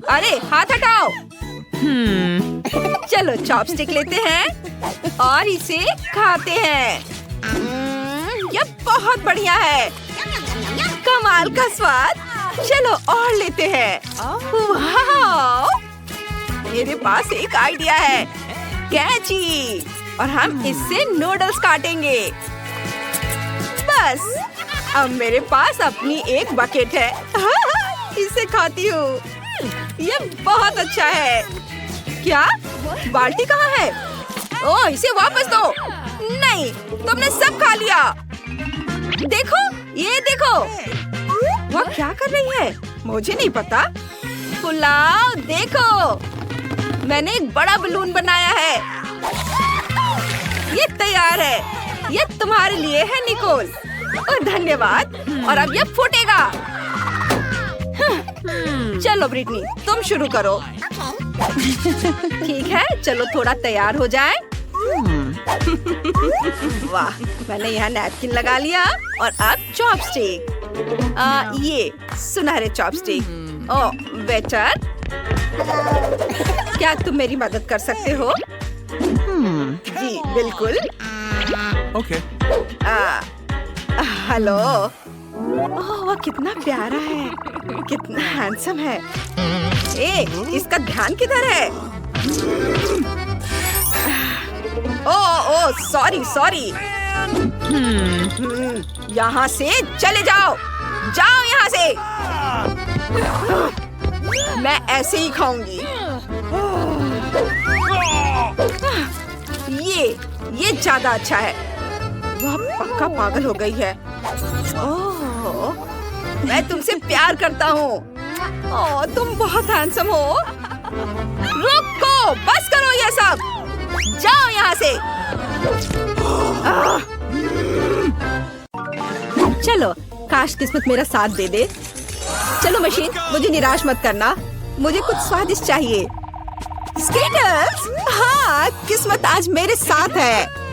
अरे हाथ हटाओ। चलो चॉपस्टिक लेते हैं और इसे खाते हैं। ये बहुत बढ़िया है। कमाल का स्वाद। चलो और लेते हैं। वाह! मेरे पास एक आइडिया है। कैची। और हम इससे नूडल्स काटेंगे। बस अब मेरे पास अपनी एक बकेट है। इसे खाती हूँ। ये बहुत अच्छा है। क्या? बाल्टी कहाँ है? ओह, इसे वापस दो। नहीं, तुमने सब खा लिया। देखो, ये देखो। वह क्या कर रही है? मुझे नहीं पता। पुलाव देखो, मैंने एक बड़ा बलून बनाया है। ये तैयार है। ये तुम्हारे लिए है निकोल। और धन्यवाद। और अब ये फूटेगा। चलो ब्रिटनी, तुम शुरू करो। ठीक है, चलो थोड़ा तैयार हो जाए। वाह, मैंने यहाँ नैपकिन लगा लिया और अब चॉपस्टिक। ये सुनहरे चॉपस्टिक। ओह वेटर, क्या तुम मेरी मदद कर सकते हो? जी बिल्कुल। ओके। हेलो। ओह कितना प्यारा है, कितना हैंडसम है। इसका ध्यान किधर है? Oh sorry. यहाँ से चले जाओ यहाँ से। मैं ऐसे ही खाऊंगी। ये ज्यादा अच्छा है। वह पक्का पागल हो गई है। ओह, मैं तुमसे प्यार करता हूँ। ओह, तुम बहुत हैंडसम हो। रुको, बस करो ये सब। जाओ यहाँ से। चलो, काश किस्मत मेरा साथ दे दे। चलो मशीन, मुझे निराश मत करना। मुझे कुछ स्वादिष्ट चाहिए। स्कीटर्स, हाँ, किस्मत आज मेरे साथ है।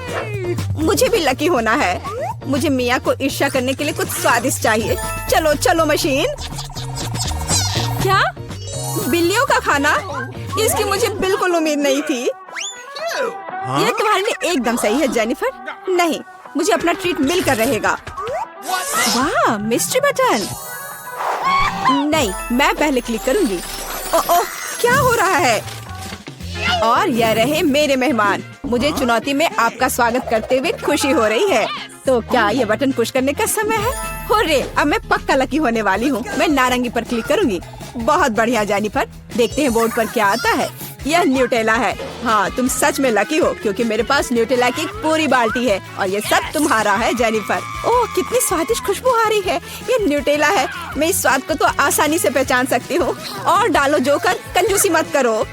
मुझे भी लकी होना है। मुझे मिया को ईर्ष्या करने के लिए कुछ स्वादिष्ट चाहिए। चलो मशीन। क्या? बिल्लियों का खाना? इसकी मुझे बिल्कुल उम्मीद नहीं थी। ये तुम्हारे लिए एकदम सही है जेनिफर। नहीं, मुझे अपना ट्रीट मिलकर रहेगा। वाह, मिस्ट्री बटन। नहीं, मैं पहले क्लिक करूंगी। ओह, क्या हो रहा है? और यह रहे मेरे मेहमान। मुझे चुनौती में आपका स्वागत करते हुए खुशी हो रही है। तो क्या ये बटन पुश करने का समय है? होरे, अब मैं पक्का लकी होने वाली हूँ। मैं नारंगी पर क्लिक करूंगी। बहुत बढ़िया जेनिफर। देखते हैं बोर्ड पर क्या आता है। यह न्यूटेला है। हाँ, तुम सच में लकी हो क्योंकि मेरे पास न्यूटेला की एक पूरी बाल्टी है और ये सब तुम्हारा है जेनिफर। ओह, कितनी स्वादिष्ट खुशबू आ रही है। ये न्यूटेला है। मैं इस स्वाद को तो आसानी से पहचान सकती हूँ। और डालो जोकर, कंजूसी मत करो।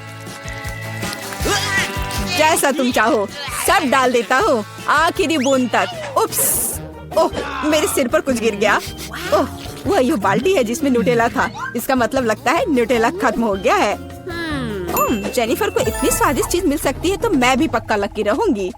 जैसा तुम चाहो सब डाल देता हूँ, आखिरी बूंद तक। उप्स, ओह, मेरे सिर पर कुछ गिर गया। ओह, वह यह बाल्टी है जिसमें न्यूटेला था। इसका मतलब लगता है न्यूटेला खत्म हो गया है। जेनिफर को इतनी स्वादिष्ट चीज मिल सकती है तो मैं भी पक्का लकी रहूंगी।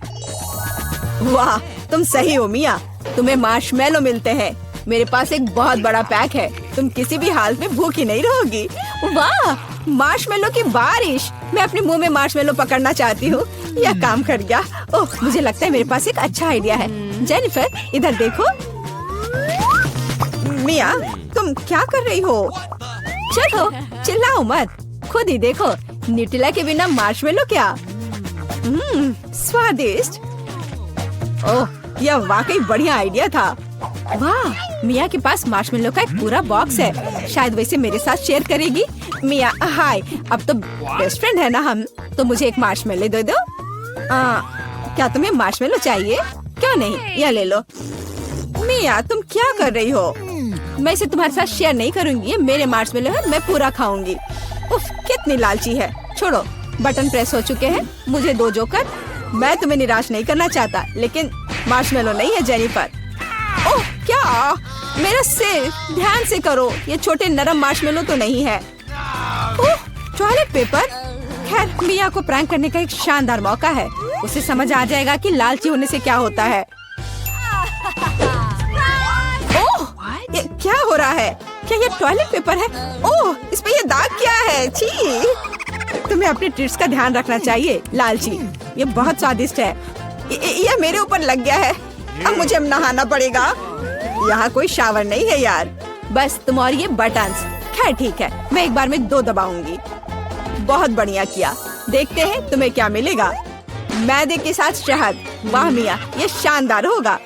वाह, तुम सही हो मिया। तुम्हें मार्शमेलो मिलते हैं। मेरे पास एक बहुत बड़ा पैक है। तुम किसी भी हाल में भूखी नहीं रहोगी। वाह, मार्शमेलो की बारिश। मैं अपने मुंह में मार्शमेलो पकड़ना चाहती हूँ। यह काम कर गया। ओह, मुझे लगता है मेरे पास एक अच्छा आइडिया है। जेनिफर, इधर देखो। मिया, तुम क्या कर रही हो? चलो, चिल्लाओ मत, खुद ही देखो। न्यूटेला के बिना मार्शमेलो क्या? स्वादिष्ट। ओह, यह वाकई बढ़िया आइडिया था। वाह, मिया के पास मार्शमेलो का एक पूरा बॉक्स है। शायद वैसे मेरे साथ शेयर करेगी। मिया, हाय, अब तो बेस्ट फ्रेंड है ना हम। तो मुझे एक मार्शमेलो दे दो। क्या तुम्हें मार्शमेलो चाहिए? क्यों नहीं, यह ले लो। मिया, तुम क्या कर रही हो? मैं इसे तुम्हारे साथ शेयर नहीं करूंगी। ये मेरे मार्शमेलो है, मैं पूरा खाऊंगी। उफ, कितनी लालची है। छोड़ो, बटन प्रेस हो चुके हैं। मुझे दो जोकर। मैं तुम्हें निराश नहीं करना चाहता, लेकिन मार्शमेलो नहीं है जेनिफर। ओह, क्या? मेरा सिर, ध्यान से करो। ये छोटे नरम मार्शमेलो तो नहीं है। ओह, टॉयलेट पेपर। खैर, मिया को प्रैंक करने का एक शानदार मौका है। उसे समझ आ जाएगा कि लालची होने से क्या होता है। ओह, ये क्या हो रहा है? क्या ये टॉयलेट पेपर है? ओह, इस पे ये दाग क्या है? छी! तुम्हें अपने ट्रीट्स का ध्यान रखना चाहिए, लालची। ये बहुत स्वादिष्ट है। ये मेरे ऊपर लग गया है। अब मुझे नहाना पड़ेगा। यहाँ कोई शावर नहीं है यार। बस तुम और ये बटन्स। खैर ठीक है, मैं एक बार में 2 दबाऊंगी। बहुत बढ़िया किया। देखते हैं तुम्हें क्या मिलेगा। मैदे के साथ शहद। वाह मिया, ये शानदार होगा।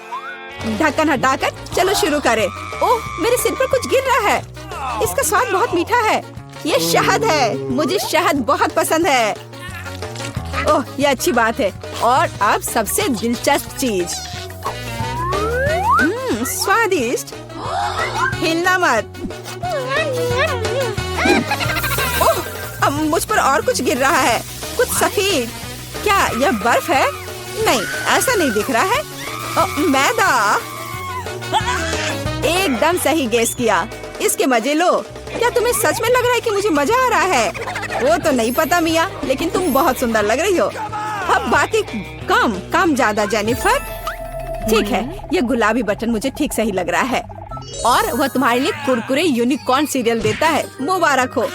ढक्कन हटाकर चलो शुरू करें। ओह, मेरे सिर पर कुछ गिर रहा है। इसका स्वाद बहुत मीठा है। ये शहद है। मुझे शहद बहुत पसंद है। ओह, ये अच्छी बात है। और अब सबसे दिलचस्प चीज। स्वादिष्ट। हिलना मत। ओह, अब मुझ पर और कुछ गिर रहा है। कुछ सफेद। क्या यह बर्फ है? नहीं, ऐसा नहीं दिख रहा है। मैदा। एकदम सही गेस किया। इसके मजे लो। क्या तुम्हें सच में लग रहा है कि मुझे मजा आ रहा है? वो तो नहीं पता मिया, लेकिन तुम बहुत सुंदर लग रही हो। अब बातें कम काम ज्यादा जेनिफर। ठीक है, ये गुलाबी बटन मुझे ठीक सही लग रहा है और वह तुम्हारे लिए कुरकुरे यूनिकॉर्न सीरियल देता है। मुबारक हो।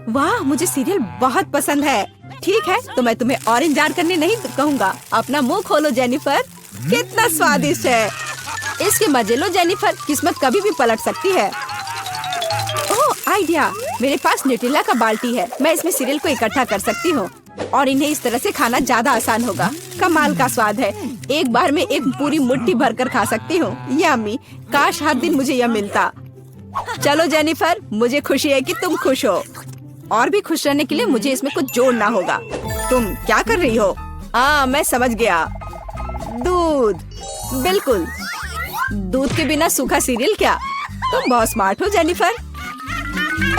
वाह, मुझे सीरियल बहुत पसंद है। ठीक है, तो मैं तुम्हें और इंतजार करने नहीं कहूँगा। अपना मुंह खोलो जेनिफर। कितना स्वादिष्ट है। इसके मजे लो जेनिफर, किस्मत कभी भी पलट सकती है। ओह आइडिया, मेरे पास न्यूटेला का बाल्टी है। मैं इसमें सीरियल को इकट्ठा कर सकती हूँ और इन्हें इस तरह से खाना ज्यादा आसान होगा। कमाल का स्वाद है। एक बार में एक पूरी मुट्ठी भरकर खा सकती हूँ। यम्मी, काश हर दिन मुझे यह मिलता। चलो जेनिफर, मुझे खुशी है कि तुम खुश हो। और भी खुश रहने के लिए मुझे इसमें कुछ जोड़ना होगा। तुम क्या कर रही हो? मैं समझ गया। दूध, बिल्कुल। दूध के बिना सूखा सीरियल क्या? तुम बहुत स्मार्ट हो जेनिफर।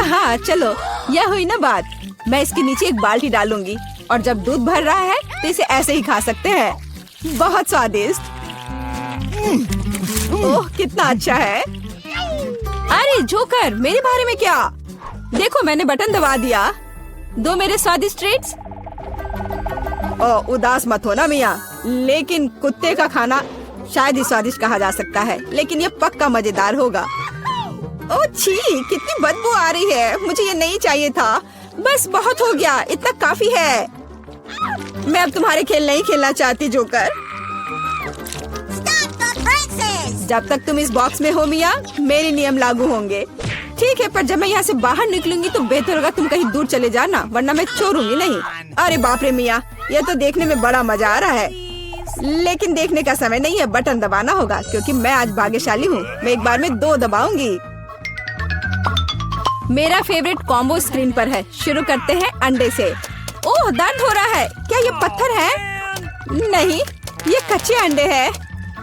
हाँ चलो, यह हुई ना बात। मैं इसके नीचे एक बाल्टी डालूंगी और जब दूध भर रहा है तो इसे ऐसे ही खा सकते हैं। बहुत स्वादिष्ट। ओह कितना अच्छा है। अरे जोकर, मेरे बारे में क्या? देखो मैंने बटन दबा दिया। दो मेरे स्वादिष्ट ट्रीट्स। उदास मत हो ना मिया, लेकिन कुत्ते का खाना शायद ही स्वादिष्ट कहा जा सकता है, लेकिन ये पक्का मजेदार होगा। ओह छी, कितनी बदबू आ रही है। मुझे ये नहीं चाहिए था। बस बहुत हो गया, इतना काफी है। मैं अब तुम्हारे खेल नहीं खेलना चाहती जोकर। जब तक तुम इस बॉक्स में हो मिया, मेरे नियम लागू होंगे। ठीक है, पर जब मैं यहाँ से बाहर निकलूंगी तो बेहतर होगा तुम कहीं दूर चले जाना, वरना मैं छोड़ूंगी नहीं। अरे बाप रे मिया, यह तो देखने में बड़ा मजा आ रहा है, लेकिन देखने का समय नहीं है। बटन दबाना होगा क्योंकि मैं आज भाग्यशाली हूँ। मैं एक बार में 2 दबाऊंगी। मेरा फेवरेट कॉम्बो स्क्रीन पर है। शुरू करते हैं अंडे से। ओह दर्द हो रहा है। क्या ये पत्थर है? नहीं, ये कच्चे अंडे हैं।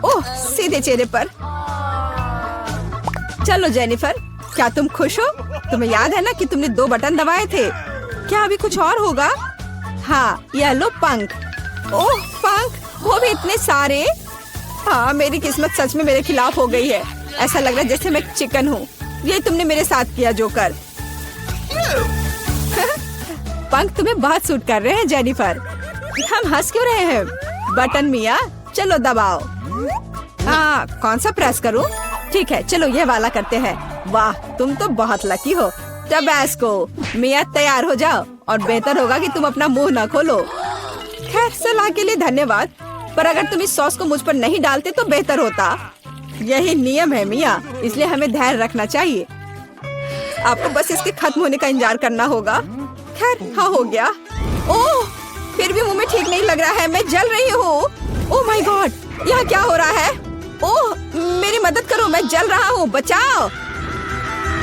ओह सीधे चेहरे पर। चलो जेनिफर, क्या तुम खुश हो? तुम्हें याद है ना कि तुमने 2 बटन दबाए थे? क्या अभी कुछ और होगा? हाँ, यह लो पंख। ओह पंख, वो भी इतने सारे। हाँ, मेरी किस्मत सच में मेरे खिलाफ हो गई है। ऐसा लग रहा है जैसे मैं चिकन हूँ। ये तुमने मेरे साथ किया जोकर। पंख तुम्हें बहुत सूट कर रहे हैं जेनिफर। हम हंस क्यों रहे हैं? बटन मिया, चलो दबाओ। कौन सा प्रेस करूं? ठीक है, चलो ये वाला करते हैं। वाह, तुम तो बहुत लकी हो। टबैस्को, मिया तैयार हो जाओ और बेहतर होगा कि तुम अपना मुंह न खोलो। खैर, सलाह के लिए धन्यवाद, पर अगर तुम इस सॉस को मुझ पर नहीं डालते तो बेहतर होता। यही नियम है मिया, इसलिए हमें धैर्य रखना चाहिए। आपको बस इसके खत्म होने का इंतजार करना होगा। खैर, हाँ हो गया। ओह, फिर भी मुंह में ठीक नहीं लग रहा है। मैं जल रही हूँ। ओह माय गॉड, यहाँ क्या हो रहा है? ओह, मेरी मदद करो, मैं जल रहा हूँ, बचाओ।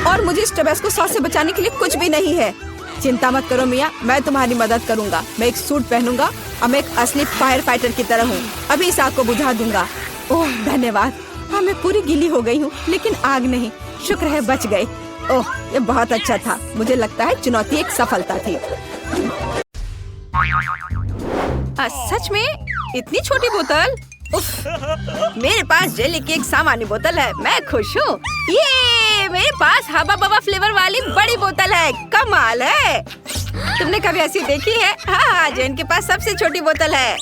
और मुझे इस टबैस्को सॉस से बचाने के लिए कुछ भी नहीं है। चिंता मत करो मिया, मैं तुम्हारी मदद करूँगा। मैं एक सूट पहनूंगा और मैं एक असली फायर फाइटर की तरह हूँ। अभी इस आग को बुझा दूंगा। ओह धन्यवाद। हाँ, मैं पूरी गीली हो गई हूँ, लेकिन आग नहीं। शुक्र है बच गए। ओह, ये बहुत अच्छा था। मुझे लगता है चुनौती एक सफलता थी। सच में इतनी छोटी बोतल? उफ, मेरे पास जेली की एक सामान्य बोतल है। मैं खुश हूँ। ये मेरे पास हबा बबा फ्लेवर वाली बड़ी बोतल है। कमाल है। तुमने कभी ऐसी देखी है? हाँ, जेन के पास सबसे छोटी बोतल है।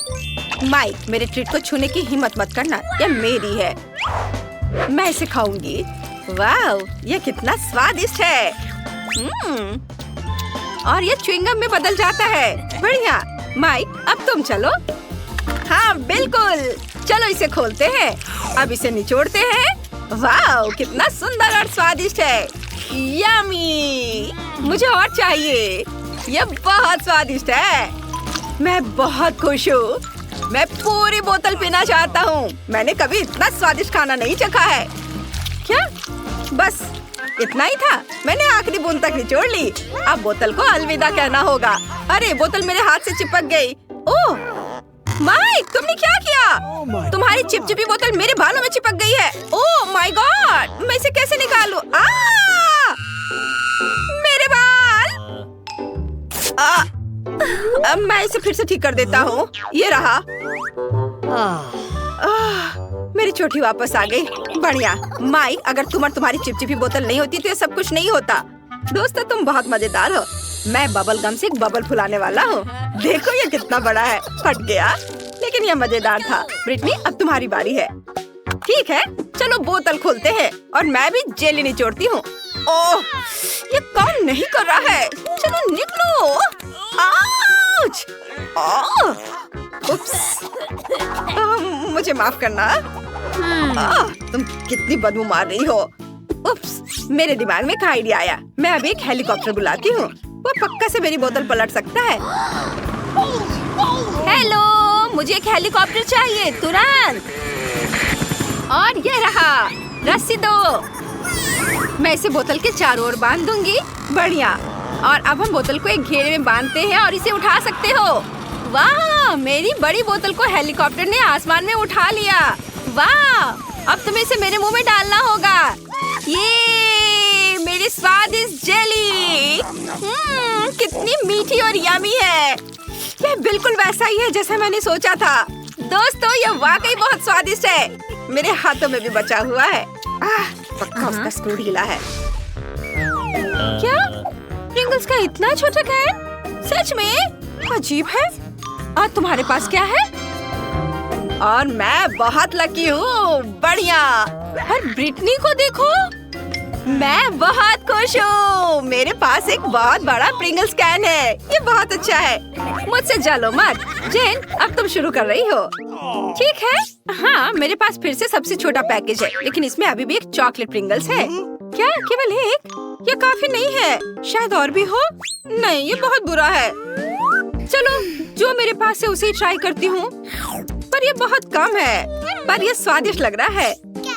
माइक, मेरे ट्रीट को छूने की हिम्मत मत करना, यह मेरी है। मैं इसे खाऊंगी। वाह, यह कितना स्वादिष्ट है। और ये च्युइंगम में बदल जाता है। बढ़िया। माइक, अब तुम चलो। हाँ बिल्कुल, चलो इसे खोलते हैं। अब इसे निचोड़ते हैं। वाह, कितना सुंदर और स्वादिष्ट है। यम्मी, मुझे और चाहिए। यह बहुत स्वादिष्ट है। मैं बहुत खुश हूँ। मैं पूरी बोतल पीना चाहता हूँ। मैंने कभी इतना स्वादिष्ट खाना नहीं चखा है। क्या? बस इतना ही था? मैंने आखिरी बूंद तक निचोड़ ली। अब बोतल को अलविदा कहना होगा। अरे, बोतल मेरे हाथ से चिपक गई। ओह माइक, तुमने क्या किया? तुम्हारी चिपचिपी बोतल मेरे बालों में चिपक गई है। ओह माय गॉड, मैं इसे कैसे निकालूं? मेरे बाल। अब मैं इसे फिर से ठीक कर देता हूँ। ये रहा। मेरी चोटी वापस आ गई। बढ़िया। माइक, अगर तुम और तुम्हारी चिपचिपी बोतल नहीं होती तो ये सब कुछ नहीं होता। दोस्तों तुम बहुत मजेदार हो। मैं बबल गम से एक बबल फुलाने वाला हूँ। देखो ये कितना बड़ा है। फट गया, लेकिन ये मजेदार था। ब्रिटनी अब तुम्हारी बारी है। ठीक है, चलो बोतल खोलते हैं और मैं भी जेली निचोड़ती हूँ। ओह, ये काम नहीं कर रहा है। चलो निकलो। आउच! उप्स। मुझे माफ करना। तुम कितनी बदबू मार रही हो। उप्स, मेरे दिमाग में एक आइडिया आया। मैं अभी एक हेलीकॉप्टर बुलाती हूँ। वो पक्का से मेरी बोतल पलट सकता है। हेलो, मुझे एक हेलीकॉप्टर चाहिए तुरंत। और ये रहा, रस्सी दो। मैं इसे बोतल के चारों ओर बांध दूंगी। बढ़िया। और अब हम बोतल को एक घेरे में बांधते हैं और इसे उठा सकते हो। वाह, मेरी बड़ी बोतल को हेलीकॉप्टर ने आसमान में उठा लिया। वाह, अब तुम्हें इसे मेरे मुंह में डालना होगा। ये मेरी स्वादिष्ट जेली। कितनी मीठी और यमी है। ये बिल्कुल वैसा ही है जैसा मैंने सोचा था। दोस्तों ये वाकई बहुत स्वादिष्ट है। मेरे हाथों में भी बचा हुआ है। पक्का उसका स्क्रू ढीला है। क्या प्रिंगल्स का इतना छोटा कैन? सच में अजीब है। और तुम्हारे पास क्या है? और मैं बहुत लकी हूँ। बढ़िया। और ब्रिटनी को देखो, मैं बहुत खुश हूँ। मेरे पास एक बहुत बड़ा प्रिंगल्स कैन है। ये बहुत अच्छा है। मुझसे जलो मत। जेन, अब तुम शुरू कर रही हो। ठीक है। हाँ, मेरे पास फिर से सबसे छोटा पैकेज है, लेकिन इसमें अभी भी एक चॉकलेट प्रिंगल्स है। क्या केवल एक? ये काफी नहीं है। शायद और भी हो। नहीं, ये बहुत बुरा है। चलो, जो मेरे पास है उसे ही ट्राई करती हूँ। पर ये बहुत कम है। पर ये स्वादिष्ट लग रहा है।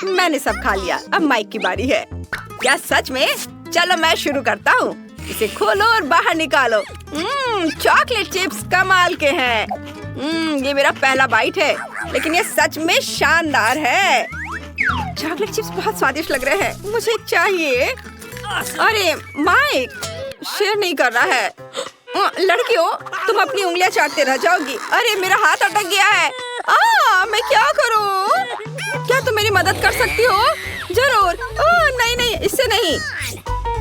मैंने सब खा लिया। अब माइक की बारी है। क्या सच में? चलो मैं शुरू करता हूँ। इसे खोलो और बाहर निकालो। चॉकलेट चिप्स कमाल के हैं। ये मेरा पहला बाइट है, लेकिन ये सच में शानदार है। चॉकलेट चिप्स बहुत स्वादिष्ट लग रहे हैं। मुझे चाहिए। अरे माइक शेयर नहीं कर रहा है। लड़कियों, तुम अपनी उंगलियां चाटते रह जाओगी। अरे मेरा हाथ अटक गया है। मैं क्या करूं? क्या तुम मेरी मदद कर सकती हो? जरूर। नहीं नहीं, इससे नहीं।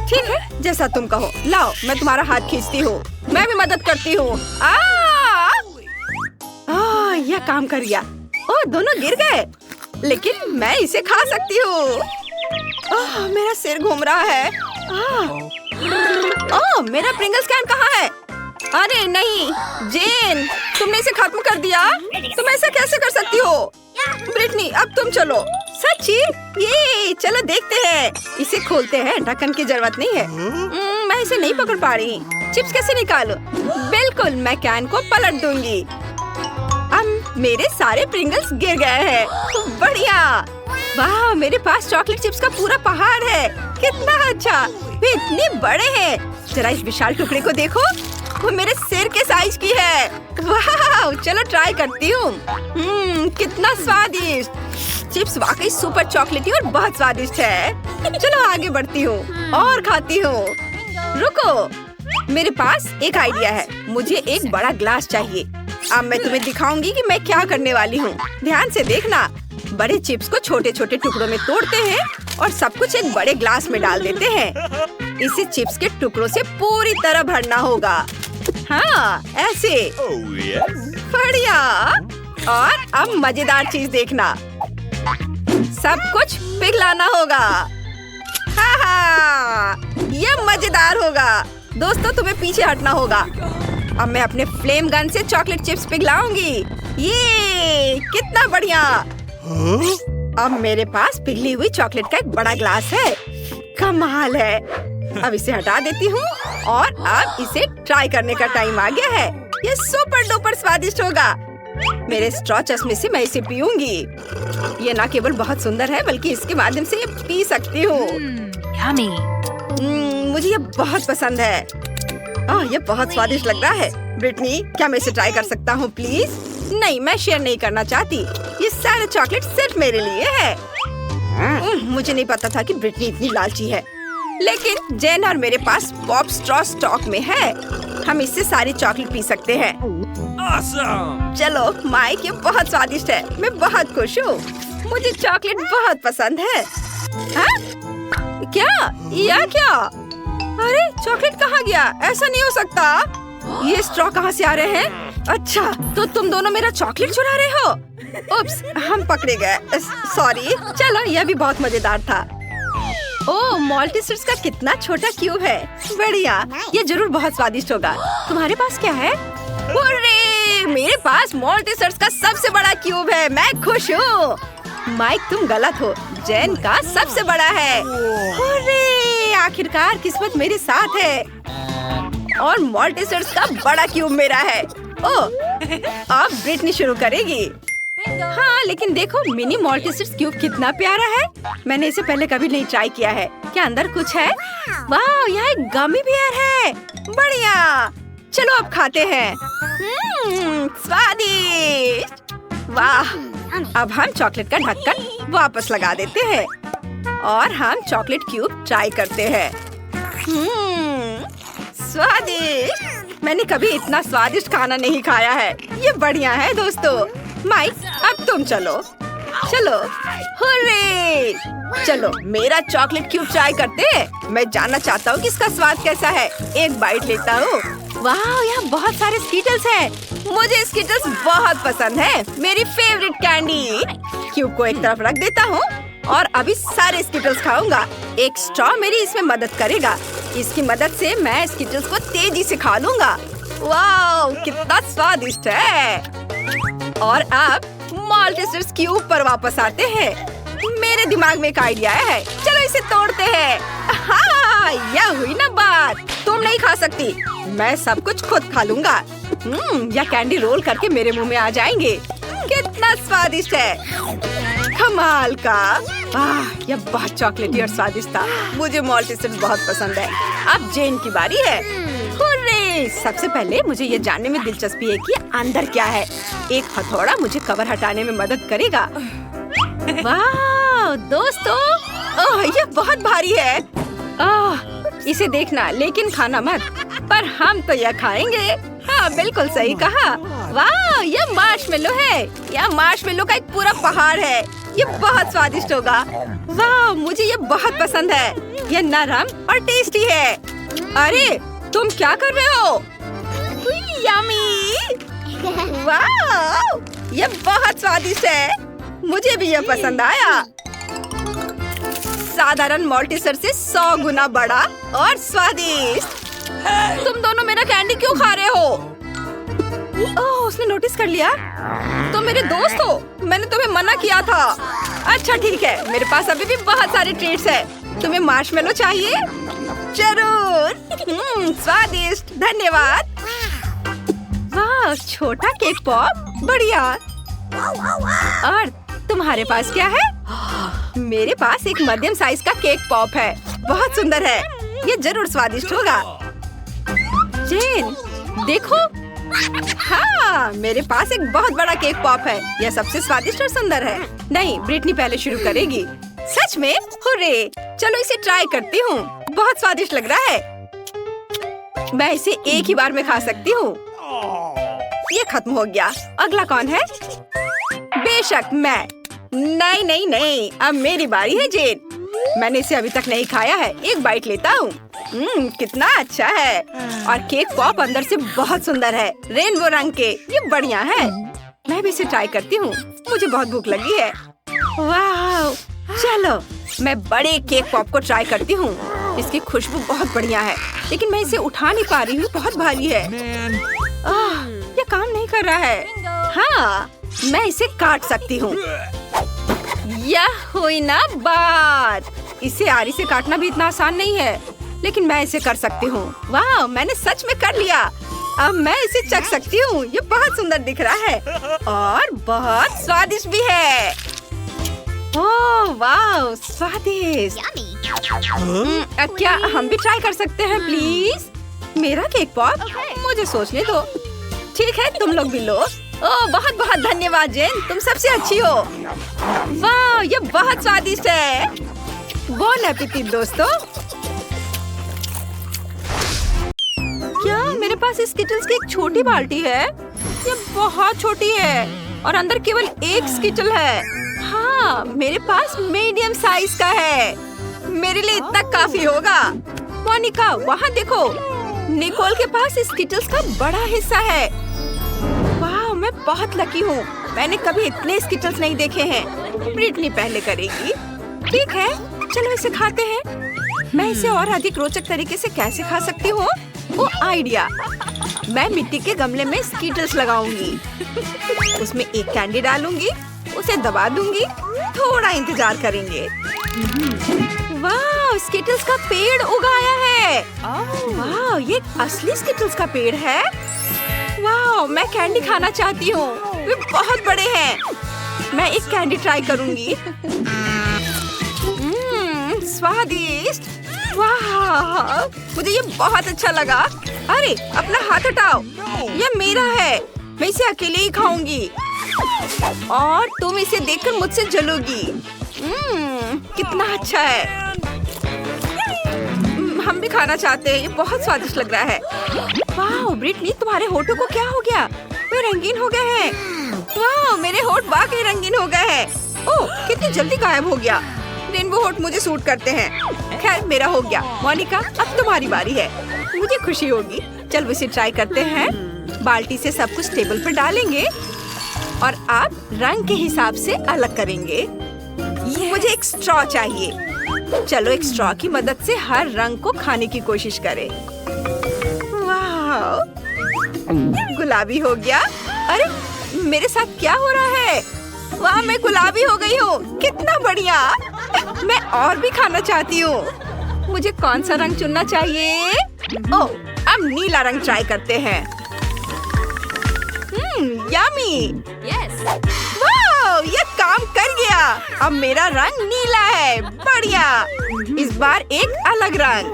ठीक है, जैसा तुम कहो। लाओ, मैं तुम्हारा हाथ खींचती हूँ। मैं भी मदद करती हूँ। यह काम कर गया। दोनों गिर गए, लेकिन मैं इसे खा सकती हूँ। मेरा सिर घूम रहा है। मेरा प्रिंगल्स कैन कहाँ है? अरे नहीं, जेन, तुमने इसे खत्म कर दिया। तुम ऐसा कैसे कर सकती हो? ब्रिटनी, अब तुम चलो। सच्ची? ये चलो देखते हैं। इसे खोलते हैं। ढक्कन की जरूरत नहीं है। मैं इसे नहीं पकड़ पा रही। चिप्स कैसे निकालूं? बिल्कुल, मैं कैन को पलट दूंगी। अब मेरे सारे प्रिंगल्स गिर गए हैं। बढ़िया। वाह, मेरे पास चॉकलेट चिप्स का पूरा पहाड़ है। कितना अच्छा। वे इतने बड़े हैं। जरा इस विशाल टुकड़े को देखो। वो मेरे सिर के साइज की है। वाह, चलो ट्राई करती हूँ। कितना स्वादिष्ट। चिप्स वाकई सुपर चॉकलेटी और बहुत स्वादिष्ट है। चलो आगे बढ़ती हूँ और खाती हूँ। रुको, मेरे पास एक आइडिया है। मुझे एक बड़ा ग्लास चाहिए। अब मैं तुम्हें दिखाऊंगी कि मैं क्या करने वाली हूँ। ध्यान से देखना। बड़े चिप्स को छोटे छोटे टुकड़ों में तोड़ते हैं और सब कुछ एक बड़े ग्लास में डाल देते हैं। इसे चिप्स के टुकड़ों से पूरी तरह भरना होगा। हाँ, ऐसे। बढ़िया। और अब मजेदार चीज देखना। सब कुछ पिघलाना होगा। ये मजेदार होगा। दोस्तों, तुम्हें पीछे हटना होगा। अब मैं अपने फ्लेम गन से चॉकलेट चिप्स पिघलाऊंगी। ये कितना बढ़िया। अब मेरे पास पिघली हुई चॉकलेट का एक बड़ा ग्लास है। कमाल है। अब इसे हटा देती हूँ और अब इसे ट्राई करने का टाइम आ गया है। ये सुपर डुपर स्वादिष्ट होगा। मेरे स्ट्रॉ चश्मे से मैं इसे पीऊंगी। ये ना केवल बहुत सुंदर है, बल्कि इसके माध्यम से ये पी सकती हूँ। मुझे ये बहुत पसंद है। ये बहुत स्वादिष्ट लग रहा है। ब्रिटनी, क्या मैं इसे ट्राई कर सकता हूँ प्लीज? नहीं, मैं शेयर नहीं करना चाहती। ये सारे चॉकलेट सिर्फ मेरे लिए है। मुझे नहीं पता था कि ब्रिटनी इतनी लालची है। लेकिन जेन और मेरे पास पॉप स्ट्रॉ स्टॉक में है। हम इससे सारी चॉकलेट पी सकते हैं। awesome! चलो माइक, ये बहुत स्वादिष्ट है। मैं बहुत खुश हूँ। मुझे चॉकलेट बहुत पसंद है। हाँ? क्या? अरे चॉकलेट कहाँ गया? ऐसा नहीं हो सकता। ये स्ट्रॉ कहाँ से आ रहे हैं? अच्छा, तो तुम दोनों मेरा चॉकलेट चुरा रहे हो? उप्स, हम पकड़े गए। सॉरी। चलो, यह भी बहुत मजेदार था। ओह, मॉल्टीसर्स का कितना छोटा क्यूब है। बढ़िया, ये जरूर बहुत स्वादिष्ट होगा। तुम्हारे पास क्या है? अरे, मेरे पास मॉल्टीसर्स का सबसे बड़ा क्यूब है। मैं खुश हूँ। माइक, तुम गलत हो। जेन का सबसे बड़ा है। अरे, आखिरकार किस्मत मेरे साथ है और मॉल्टीसर्स का बड़ा क्यूब मेरा है। ओह, अब ब्रिटनी शुरू करेगी। हाँ, लेकिन देखो मिनी मॉल्टीसर्स क्यूब कितना प्यारा है। मैंने इसे पहले कभी नहीं ट्राई किया है। क्या अंदर कुछ है? वाह, यहाँ एक गमी बियर है। बढ़िया, चलो अब खाते हैं। स्वादिष्ट। वाह, अब हम चॉकलेट का ढक्कन वापस लगा देते हैं और हम चॉकलेट क्यूब ट्राई करते हैं। स्वादिष्ट। मैंने कभी इतना स्वादिष्ट खाना नहीं खाया है। ये बढ़िया है दोस्तों। माइक, अब तुम चलो। चलो, हुर्रे! चलो, मेरा चॉकलेट क्यूब ट्राई करते हैं। मैं जानना चाहता हूँ कि इसका स्वाद कैसा है। एक बाइट लेता हूँ। वाह, यहाँ बहुत सारे स्कीटल्स हैं। मुझे स्कीटल्स बहुत पसंद है। मेरी फेवरेट कैंडी। क्यूब को एक तरफ रख देता हूँ और अभी सारे स्कीटल्स खाऊंगा। एक स्ट्रॉ मेरी इसमें मदद करेगा। इसकी मदद से मैं स्कीटल्स को तेजी से खा लूंगा। वाह, कितना स्वादिष्ट है। और अब मॉल्टीसर्स क्यूब पर वापस आते हैं। मेरे दिमाग में एक आइडिया है। चलो इसे तोड़ते हैं। हाँ, यह हुई ना बात। तुम नहीं खा सकती। मैं सब कुछ खुद खा लूंगा। यह कैंडी रोल करके मेरे मुंह में आ जाएंगे। कितना स्वादिष्ट है। कमाल का। यह बहुत चॉकलेटी और स्वादिष्ट था। मुझे मॉल्टीसर्स बहुत पसंद है। अब जेन की बारी है। हुर्रे! सबसे पहले मुझे ये जानने में दिलचस्पी है कि अंदर क्या है। एक हथौड़ा मुझे कवर हटाने में मदद करेगा। वाह दोस्तों, ओह, ये बहुत भारी है। इसे देखना लेकिन खाना मत। पर हम तो यह खाएंगे। हाँ, बिल्कुल सही कहा। वाह, यह मार्शमेलो है। यह मार्शमेलो का एक पूरा पहाड़ है। ये बहुत स्वादिष्ट होगा। वाह, मुझे ये बहुत पसंद है। यह नरम और टेस्टी है। अरे, तुम क्या कर रहे हो? यम्मी! वाह, ये बहुत स्वादिष्ट है। मुझे भी यह पसंद आया। साधारण मॉल्टीसर से 100 गुना बड़ा और स्वादिष्ट। तुम दोनों मेरा कैंडी क्यों खा रहे हो? ओह, उसने नोटिस कर लिया। तुम मेरे दोस्त हो। मैंने तुम्हें मना किया था। अच्छा ठीक है, मेरे पास अभी भी बहुत सारे ट्रीट्स हैं। तुम्हें मार्शमेलो चाहिए? जरूर। स्वादिष्ट, धन्यवाद। वाह, छोटा केक पॉप, बढ़िया। और तुम्हारे पास क्या है? मेरे पास एक मध्यम साइज का केक पॉप है। बहुत सुंदर है। ये जरूर स्वादिष्ट होगा। जेन, देखो। हाँ, मेरे पास एक बहुत बड़ा केक पॉप है। यह सबसे स्वादिष्ट और सुंदर है। नहीं, ब्रिटनी पहले शुरू करेगी। सच में? हुर्रे! चलो इसे ट्राई करती हूँ। बहुत स्वादिष्ट लग रहा है। मैं इसे एक ही बार में खा सकती हूँ। ये खत्म हो गया। अगला कौन है? बेशक मैं। नहीं नहीं नहीं, अब मेरी बारी है जेन। मैंने इसे अभी तक नहीं खाया है। एक बाइट लेता हूँ। कितना अच्छा है। और केक पॉप अंदर से बहुत सुंदर है, रेनबो रंग के। ये बढ़िया है। मैं भी इसे ट्राई करती हूँ। मुझे बहुत भूख लगी है। वाह, चलो मैं बड़े केक पॉप को ट्राई करती हूँ। इसकी खुशबू बहुत बढ़िया है, लेकिन मैं इसे उठा नहीं पा रही हूँ। बहुत भारी है। ये काम नहीं कर रहा है। हाँ, मैं इसे काट सकती हूँ। यह हुई ना बात। इसे आरी से काटना भी इतना आसान नहीं है, लेकिन मैं इसे कर सकती हूँ। वाह, मैंने सच में कर लिया। अब मैं इसे चख सकती हूँ। ये बहुत सुंदर दिख रहा है और बहुत स्वादिष्ट भी है। ओह वाह, स्वादिष्ट। क्या हम भी ट्राई कर सकते हैं प्लीज? मेरा केक पॉप? मुझे सोचने दो। ठीक है, तुम लोग भी लो। ओह, बहुत बहुत धन्यवाद जेन, तुम सबसे अच्छी हो। वाह, ये बहुत स्वादिष्ट है। बोन एपेटिट दोस्तों। क्या मेरे पास इस स्किटल्स की एक छोटी बाल्टी है? ये बहुत छोटी है और अंदर केवल एक स्किटल है। हाँ, मेरे पास मीडियम साइज का है। मेरे लिए इतना काफी होगा। मोनिका वहाँ देखो, निकोल के पास स्किटल्स का बड़ा हिस्सा है। वाह, मैं बहुत लकी हूँ। मैंने कभी इतने स्किटल्स नहीं देखे हैं। ब्रिटनी पहले करेगी। ठीक है, चलो इसे खाते हैं। मैं इसे और अधिक रोचक तरीके से कैसे खा सकती हूँ? वो आइडिया, मैं मिट्टी के गमले में स्किटल्स लगाऊंगी, उसमें एक कैंडी डालूंगी, उसे दबा दूंगी, थोड़ा इंतजार करेंगे। वाह, स्किटल्स का पेड़ उगाया है। वाह, ये असली स्किटल्स का पेड़ है। वाह, मैं कैंडी खाना चाहती हूँ, वे बहुत बड़े हैं। मैं एक कैंडी ट्राई करूंगी। स्वादिष्ट। वाह, मुझे ये बहुत अच्छा लगा। अरे अपना हाथ हटाओ, ये मेरा है, मैं इसे अकेले ही खाऊंगी और तुम इसे देखकर मुझसे जलोगी। कितना अच्छा है। हम भी खाना चाहते हैं, ये बहुत स्वादिष्ट लग रहा है। वाह ब्रिटनी, तुम्हारे होठों को क्या हो गया? वे रंगीन हो गए हैं। वाह, मेरे होठ वाकई रंगीन हो गए हैं। ओह, कितनी जल्दी गायब हो गया। रेनबो होठ मुझे सूट करते हैं। खैर, मेरा हो गया। मोनिका, अब तुम्हारी बारी है। मुझे खुशी होगी। चलो इसे ट्राई करते हैं। बाल्टी से सब कुछ टेबल पर डालेंगे और आप रंग के हिसाब से अलग करेंगे। मुझे एक स्ट्रॉ चाहिए। चलो एक स्ट्रॉ की मदद से हर रंग को खाने की कोशिश करें। वाह, गुलाबी हो गया। अरे मेरे साथ क्या हो रहा है? वाह, मैं गुलाबी हो गई हूँ। कितना बढ़िया। मैं और भी खाना चाहती हूँ। मुझे कौन सा रंग चुनना चाहिए? ओह, अब नीला रंग ट्राई करते हैं। यम्मी। वाह, ये काम कर गया। अब मेरा रंग नीला है। बढ़िया। इस बार एक अलग रंग।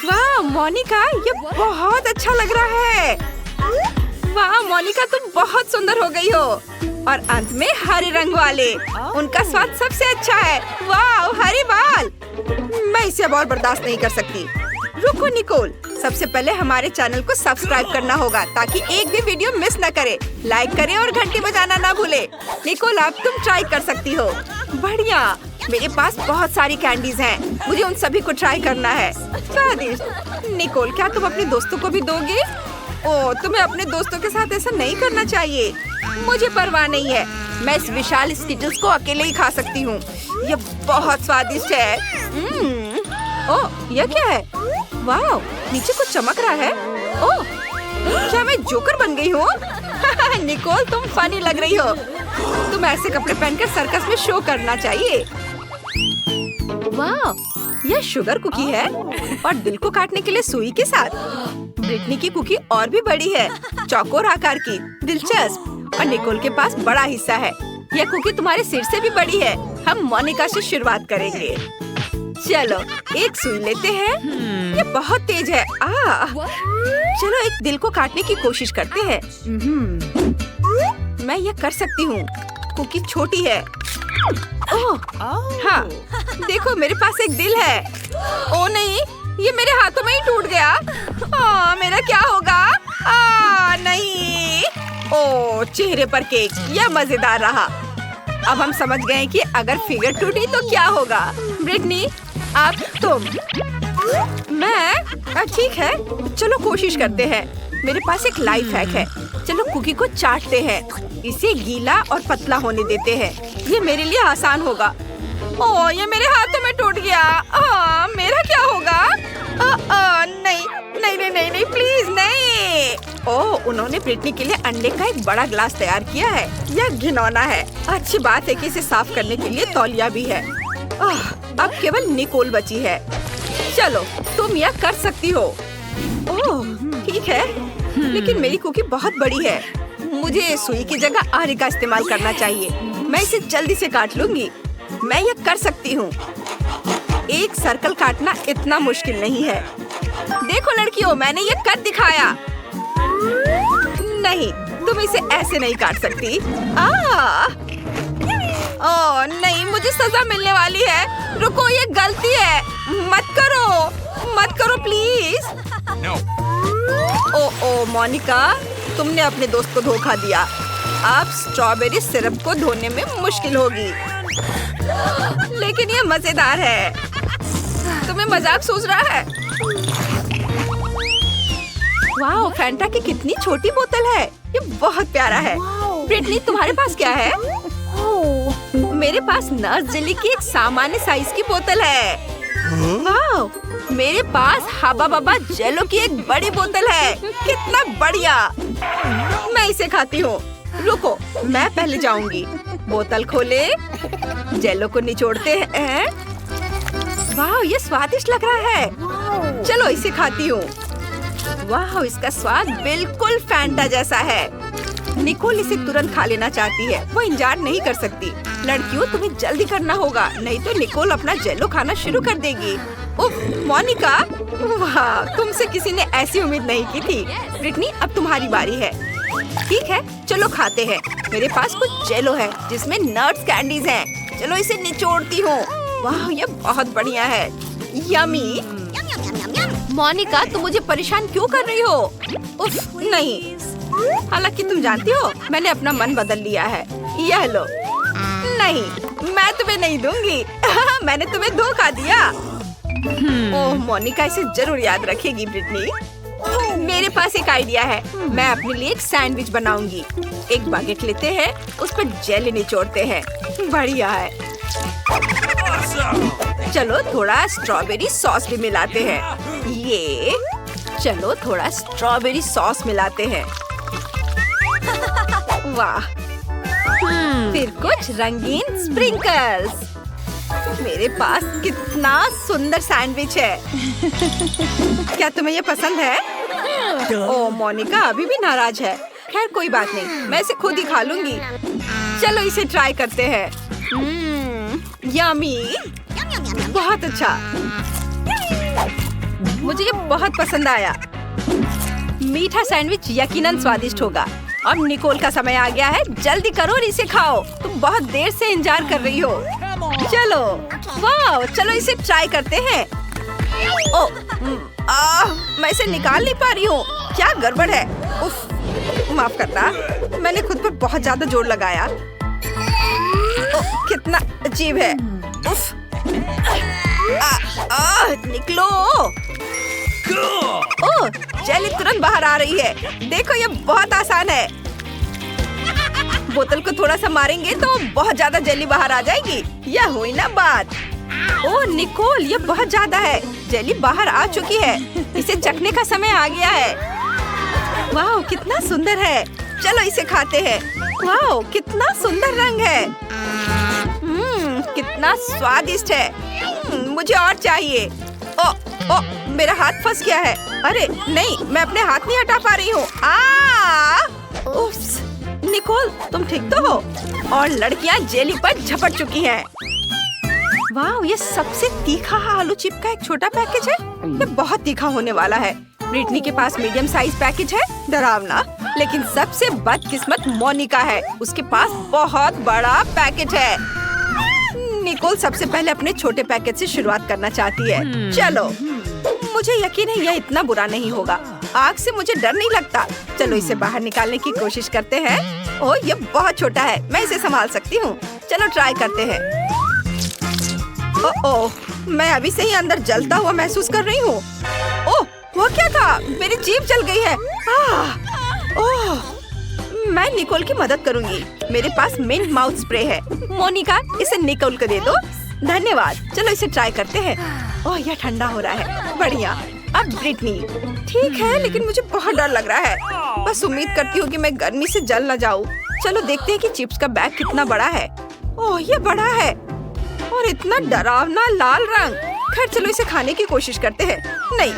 वाह मोनिका, ये बहुत अच्छा लग रहा है। वाह मोनिका, तुम बहुत सुंदर हो गई हो। और अंत में हरे रंग वाले, उनका स्वाद सबसे अच्छा है। वाह, हरे बाल। मैं इसे अब और बर्दाश्त नहीं कर सकती। रुको निकोल, सबसे पहले हमारे चैनल को सब्सक्राइब करना होगा ताकि एक भी वीडियो मिस न करे। लाइक करें और घंटी बजाना ना भूले। निकोल, अब तुम ट्राई कर सकती हो। बढ़िया, मेरे पास बहुत सारी कैंडीज हैं। मुझे उन सभी को ट्राई करना है। स्वादिष्ट। निकोल, क्या तुम अपने दोस्तों को भी दोगे? ओह, तुम्हें अपने दोस्तों के साथ ऐसा नहीं करना चाहिए। मुझे परवाह नहीं है, मैं इस विशाल स्किटल्स को अकेले ही खा सकती हूँ। ये बहुत स्वादिष्ट है। ओह, यह क्या है? वाह, नीचे कुछ चमक रहा है। ओह, क्या मैं जोकर बन गई हूँ? निकोल, तुम फनी लग रही हो। तुम ऐसे कपड़े पहनकर सर्कस में शो करना चाहिए। वाह, यह शुगर कुकी है और दिल को काटने के लिए सुई के साथ। ब्रिटनी की कुकी और भी बड़ी है, चौकोर आकार की। दिलचस्प। और निकोल के पास बड़ा हिस्सा है। यह कुकी तुम्हारे सिर से भी बड़ी है। हम मोनिका से शुरुआत करेंगे। चलो एक सुई लेते हैं। ये बहुत तेज है। चलो एक दिल को काटने की कोशिश करते हैं। मैं ये कर सकती हूँ। कुकी छोटी है। ओह, हाँ, देखो मेरे पास एक दिल है। ओ नहीं, ये मेरे हाथों में ही टूट गया। मेरा क्या होगा? नहीं। ओह, चेहरे पर केक। यह मजेदार रहा। अब हम समझ गए कि अगर फिगर टूटी तो क्या होगा। ब्रिटनी, अब तुम। मैं? ठीक है, चलो कोशिश करते हैं। मेरे पास एक लाइफ हैक है। चलो कुकी को चाटते हैं। इसे गीला और पतला होने देते हैं। ये मेरे लिए आसान होगा। ओह, ये मेरे हाथों में टूट गया। मेरा क्या होगा? नहीं नहीं नहीं नहीं नहीं, प्लीज नहीं। ओह, उन्होंने ब्रिटनी के लिए अंडे का एक बड़ा ग्लास तैयार किया है। यह घिनौना है। अच्छी बात है कि इसे साफ करने के लिए तौलिया भी है। अब केवल निकोल बची है। चलो तुम यह कर सकती हो। ओह, ठीक है, लेकिन मेरी कुकी बहुत बड़ी है। मुझे सुई की जगह आरे का इस्तेमाल करना चाहिए। मैं इसे जल्दी से काट लूंगी। मैं यह कर सकती हूँ। एक सर्कल काटना इतना मुश्किल नहीं है। देखो लड़कियों, मैंने ये कर दिखाया। नहीं, तुम इसे ऐसे नहीं काट सकती। ओह नहीं, मुझे सजा मिलने वाली है। रुको, ये गलती है। मत करो प्लीज। No. ओह मोनिका, तुमने अपने दोस्त को धोखा दिया। अब स्ट्रॉबेरी सिरप को धोने में मुश्किल होगी, लेकिन ये मजेदार है। तुम्हें मजाक सूझ रहा है? वाह, फैंटा की कितनी छोटी बोतल है। ये बहुत प्यारा है। ब्रिटनी, तुम्हारे पास क्या है? मेरे पास नट्स जेली की एक सामान्य साइज की बोतल है। वाह, मेरे पास हबा बबा जेलो की एक बड़ी बोतल है। कितना बढ़िया। मैं इसे खाती हूँ। रुको, मैं पहले जाऊंगी। बोतल खोले, जेलो को निचोड़ते हैं। वाह, ये स्वादिष्ट लग रहा है। चलो इसे खाती हूँ। वाह, इसका स्वाद बिल्कुल फैंटा जैसा है। निकोल इसे तुरंत खा लेना चाहती है। वो इंतजार नहीं कर सकती। लड़कियों, तुम्हें जल्दी करना होगा, नहीं तो निकोल अपना जेलो खाना शुरू कर देगी। उफ, मोनिका, वाह, तुमसे किसी ने ऐसी उम्मीद नहीं की थी। ब्रिटनी, अब तुम्हारी बारी है। ठीक है, चलो खाते हैं। मेरे पास कुछ जेलो है जिसमें नट्स कैंडीज हैं। चलो इसे निचोड़ती हूँ। वाह, ये बहुत बढ़िया है। यमी। मोनिका, तुम मुझे परेशान क्यों कर रही हो? उफ, नहीं। हालांकि तुम जानती हो, मैंने अपना मन बदल लिया है। यह लो। नहीं, मैं तुम्हें नहीं दूंगी। मैंने तुम्हें धोखा दिया। ओह, मोनिका इसे जरूर याद रखेगी। ब्रिटनी, मेरे पास एक आइडिया है। मैं अपने लिए एक सैंडविच बनाऊंगी। एक बागेट लेते हैं, उस पर जेली निचोड़ते हैं। बढ़िया है। चलो थोड़ा स्ट्रॉबेरी सॉस भी मिलाते हैं। ये, चलो थोड़ा स्ट्रॉबेरी सॉस मिलाते हैं। वाह, फिर कुछ रंगीन स्प्रिंकल्स। मेरे पास कितना सुंदर सैंडविच है। क्या तुम्हें ये पसंद है? ओह, मोनिका अभी भी नाराज है। खैर कोई बात नहीं, मैं इसे खुद ही खा लूंगी। चलो इसे ट्राई करते हैं। यमी, बहुत अच्छा। मुझे ये बहुत पसंद आया। मीठा सैंडविच यकीनन स्वादिष्ट होगा। अब निकोल का समय आ गया है। जल्दी करो और इसे खाओ। तुम बहुत देर से इंतजार कर रही हो। चलो, वाह, चलो इसे ट्राई करते हैं। ओह, मैं इसे निकाल नहीं पा रही हूँ। क्या गड़बड़ है? उफ, माफ करना, मैंने खुद पर बहुत ज्यादा जोर लगाया। ओह, कितना अजीब है। उफ, निकलो। ओह, जेली तुरंत बाहर आ रही है। देखो, ये बहुत आसान है। बोतल को थोड़ा सा मारेंगे तो बहुत ज्यादा जेली बाहर आ जाएगी। यह हुई ना बात। ओह निकोल, ये बहुत ज्यादा है। जेली बाहर आ चुकी है। इसे चखने का समय आ गया है। वाह, कितना सुंदर है। चलो इसे खाते हैं। वाह, कितना सुंदर रंग है। कितना स्वादिष्ट है। मुझे और चाहिए। ओ, मेरा हाथ फंस गया है। अरे नहीं, मैं अपने हाथ नहीं हटा पा रही हूँ। निकोल, तुम ठीक तो हो? और लड़कियाँ जेली पर झपट चुकी हैं। वाह, ये सबसे तीखा आलू चिप का एक छोटा पैकेज है। ये बहुत तीखा होने वाला है। ब्रिटनी के पास मीडियम साइज पैकेज है। डरावना, लेकिन सबसे बदकिस्मत मोनिका है। उसके पास बहुत बड़ा पैकेज है। निकोल सबसे पहले अपने छोटे पैकेज से शुरुआत करना चाहती है। चलो, मुझे यकीन है यह इतना बुरा नहीं होगा। आग से मुझे डर नहीं लगता। चलो इसे बाहर निकालने की कोशिश करते हैं। ओह, ये बहुत छोटा है। मैं इसे संभाल सकती हूँ। चलो ट्राई करते हैं। ओह, मैं अभी से ही अंदर जलता हुआ महसूस कर रही हूँ। ओह, वो क्या था? मेरी जीभ जल गई है। ओह, मैं निकोल की मदद करूंगी। मेरे पास मिंट माउथ स्प्रे है। मोनिका, इसे निकोल को दे दो। धन्यवाद। चलो इसे ट्राई करते हैं। ओह, यह ठंडा हो रहा है। बढ़िया। अब ब्रिटनी, ठीक है, लेकिन मुझे बहुत डर लग रहा है। बस उम्मीद करती हूँ कि मैं गर्मी से जल न जाऊँ। चलो देखते हैं कि चिप्स का बैग कितना बड़ा है। ओह, ये बड़ा है और इतना डरावना लाल रंग। खैर चलो इसे खाने की कोशिश करते हैं। नहीं,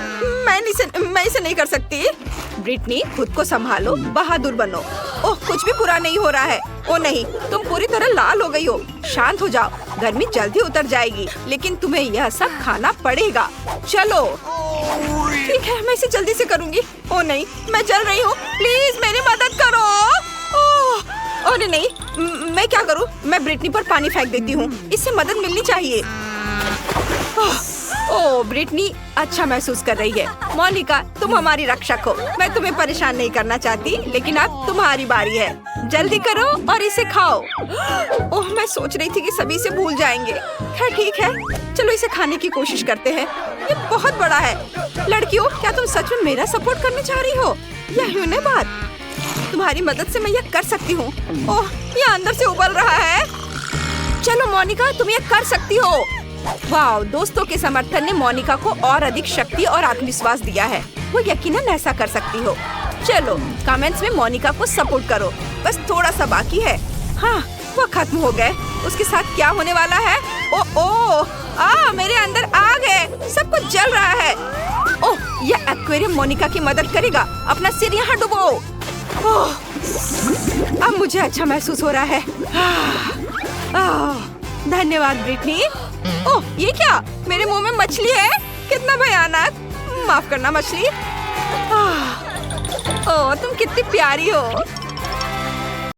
मैं इसे नहीं कर सकती। ब्रिटनी, खुद को संभालो, बहादुर बनो। ओह, कुछ भी बुरा नहीं हो रहा है। ओह नहीं, तुम पूरी तरह लाल हो गई हो। शांत हो जाओ, गर्मी जल्दी उतर जाएगी, लेकिन तुम्हें यह सब खाना पड़ेगा। चलो ठीक है, मैं इसे जल्दी से करूंगी। ओह नहीं, मैं जल रही हूँ। प्लीज मेरी मदद करो। ओह, अरे नहीं, मैं क्या करूँ? मैं ब्रिटनी पर पानी फेंक देती हूँ। इससे मदद मिलनी चाहिए। ओह ब्रिटनी अच्छा महसूस कर रही है। मोनिका तुम हमारी रक्षक हो। मैं तुम्हें परेशान नहीं करना चाहती, लेकिन अब तुम्हारी बारी है। जल्दी करो और इसे खाओ। ओह मैं सोच रही थी कि सभी इसे भूल जाएंगे। खैर ठीक है, चलो इसे खाने की कोशिश करते हैं। ये बहुत बड़ा है। लड़कियों क्या तुम सच में मेरा सपोर्ट करने चाह रही हो? यही है बात। तुम्हारी मदद से मैं यह कर सकती हूँ। ओह ये अंदर से उबल रहा है। चलो मोनिका तुम ये कर सकती हो। वाह, दोस्तों के समर्थन ने मोनिका को और अधिक शक्ति और आत्मविश्वास दिया है। वो यकीनन ऐसा कर सकती हो। चलो कमेंट्स में मोनिका को सपोर्ट करो। बस थोड़ा सा बाकी है। हाँ वो खत्म हो गए। उसके साथ क्या होने वाला है? मेरे अंदर आग है। सब कुछ जल रहा है। ओह यह एक्वेरियम मोनिका की मदद करेगा। अपना सिर यहाँ डुबो। ओह अब मुझे अच्छा महसूस हो रहा है। धन्यवाद ब्रिटनी। ओह ये क्या? मेरे मुंह में मछली है। कितना भयानक। माफ करना मछली। ओह तुम कितनी प्यारी हो।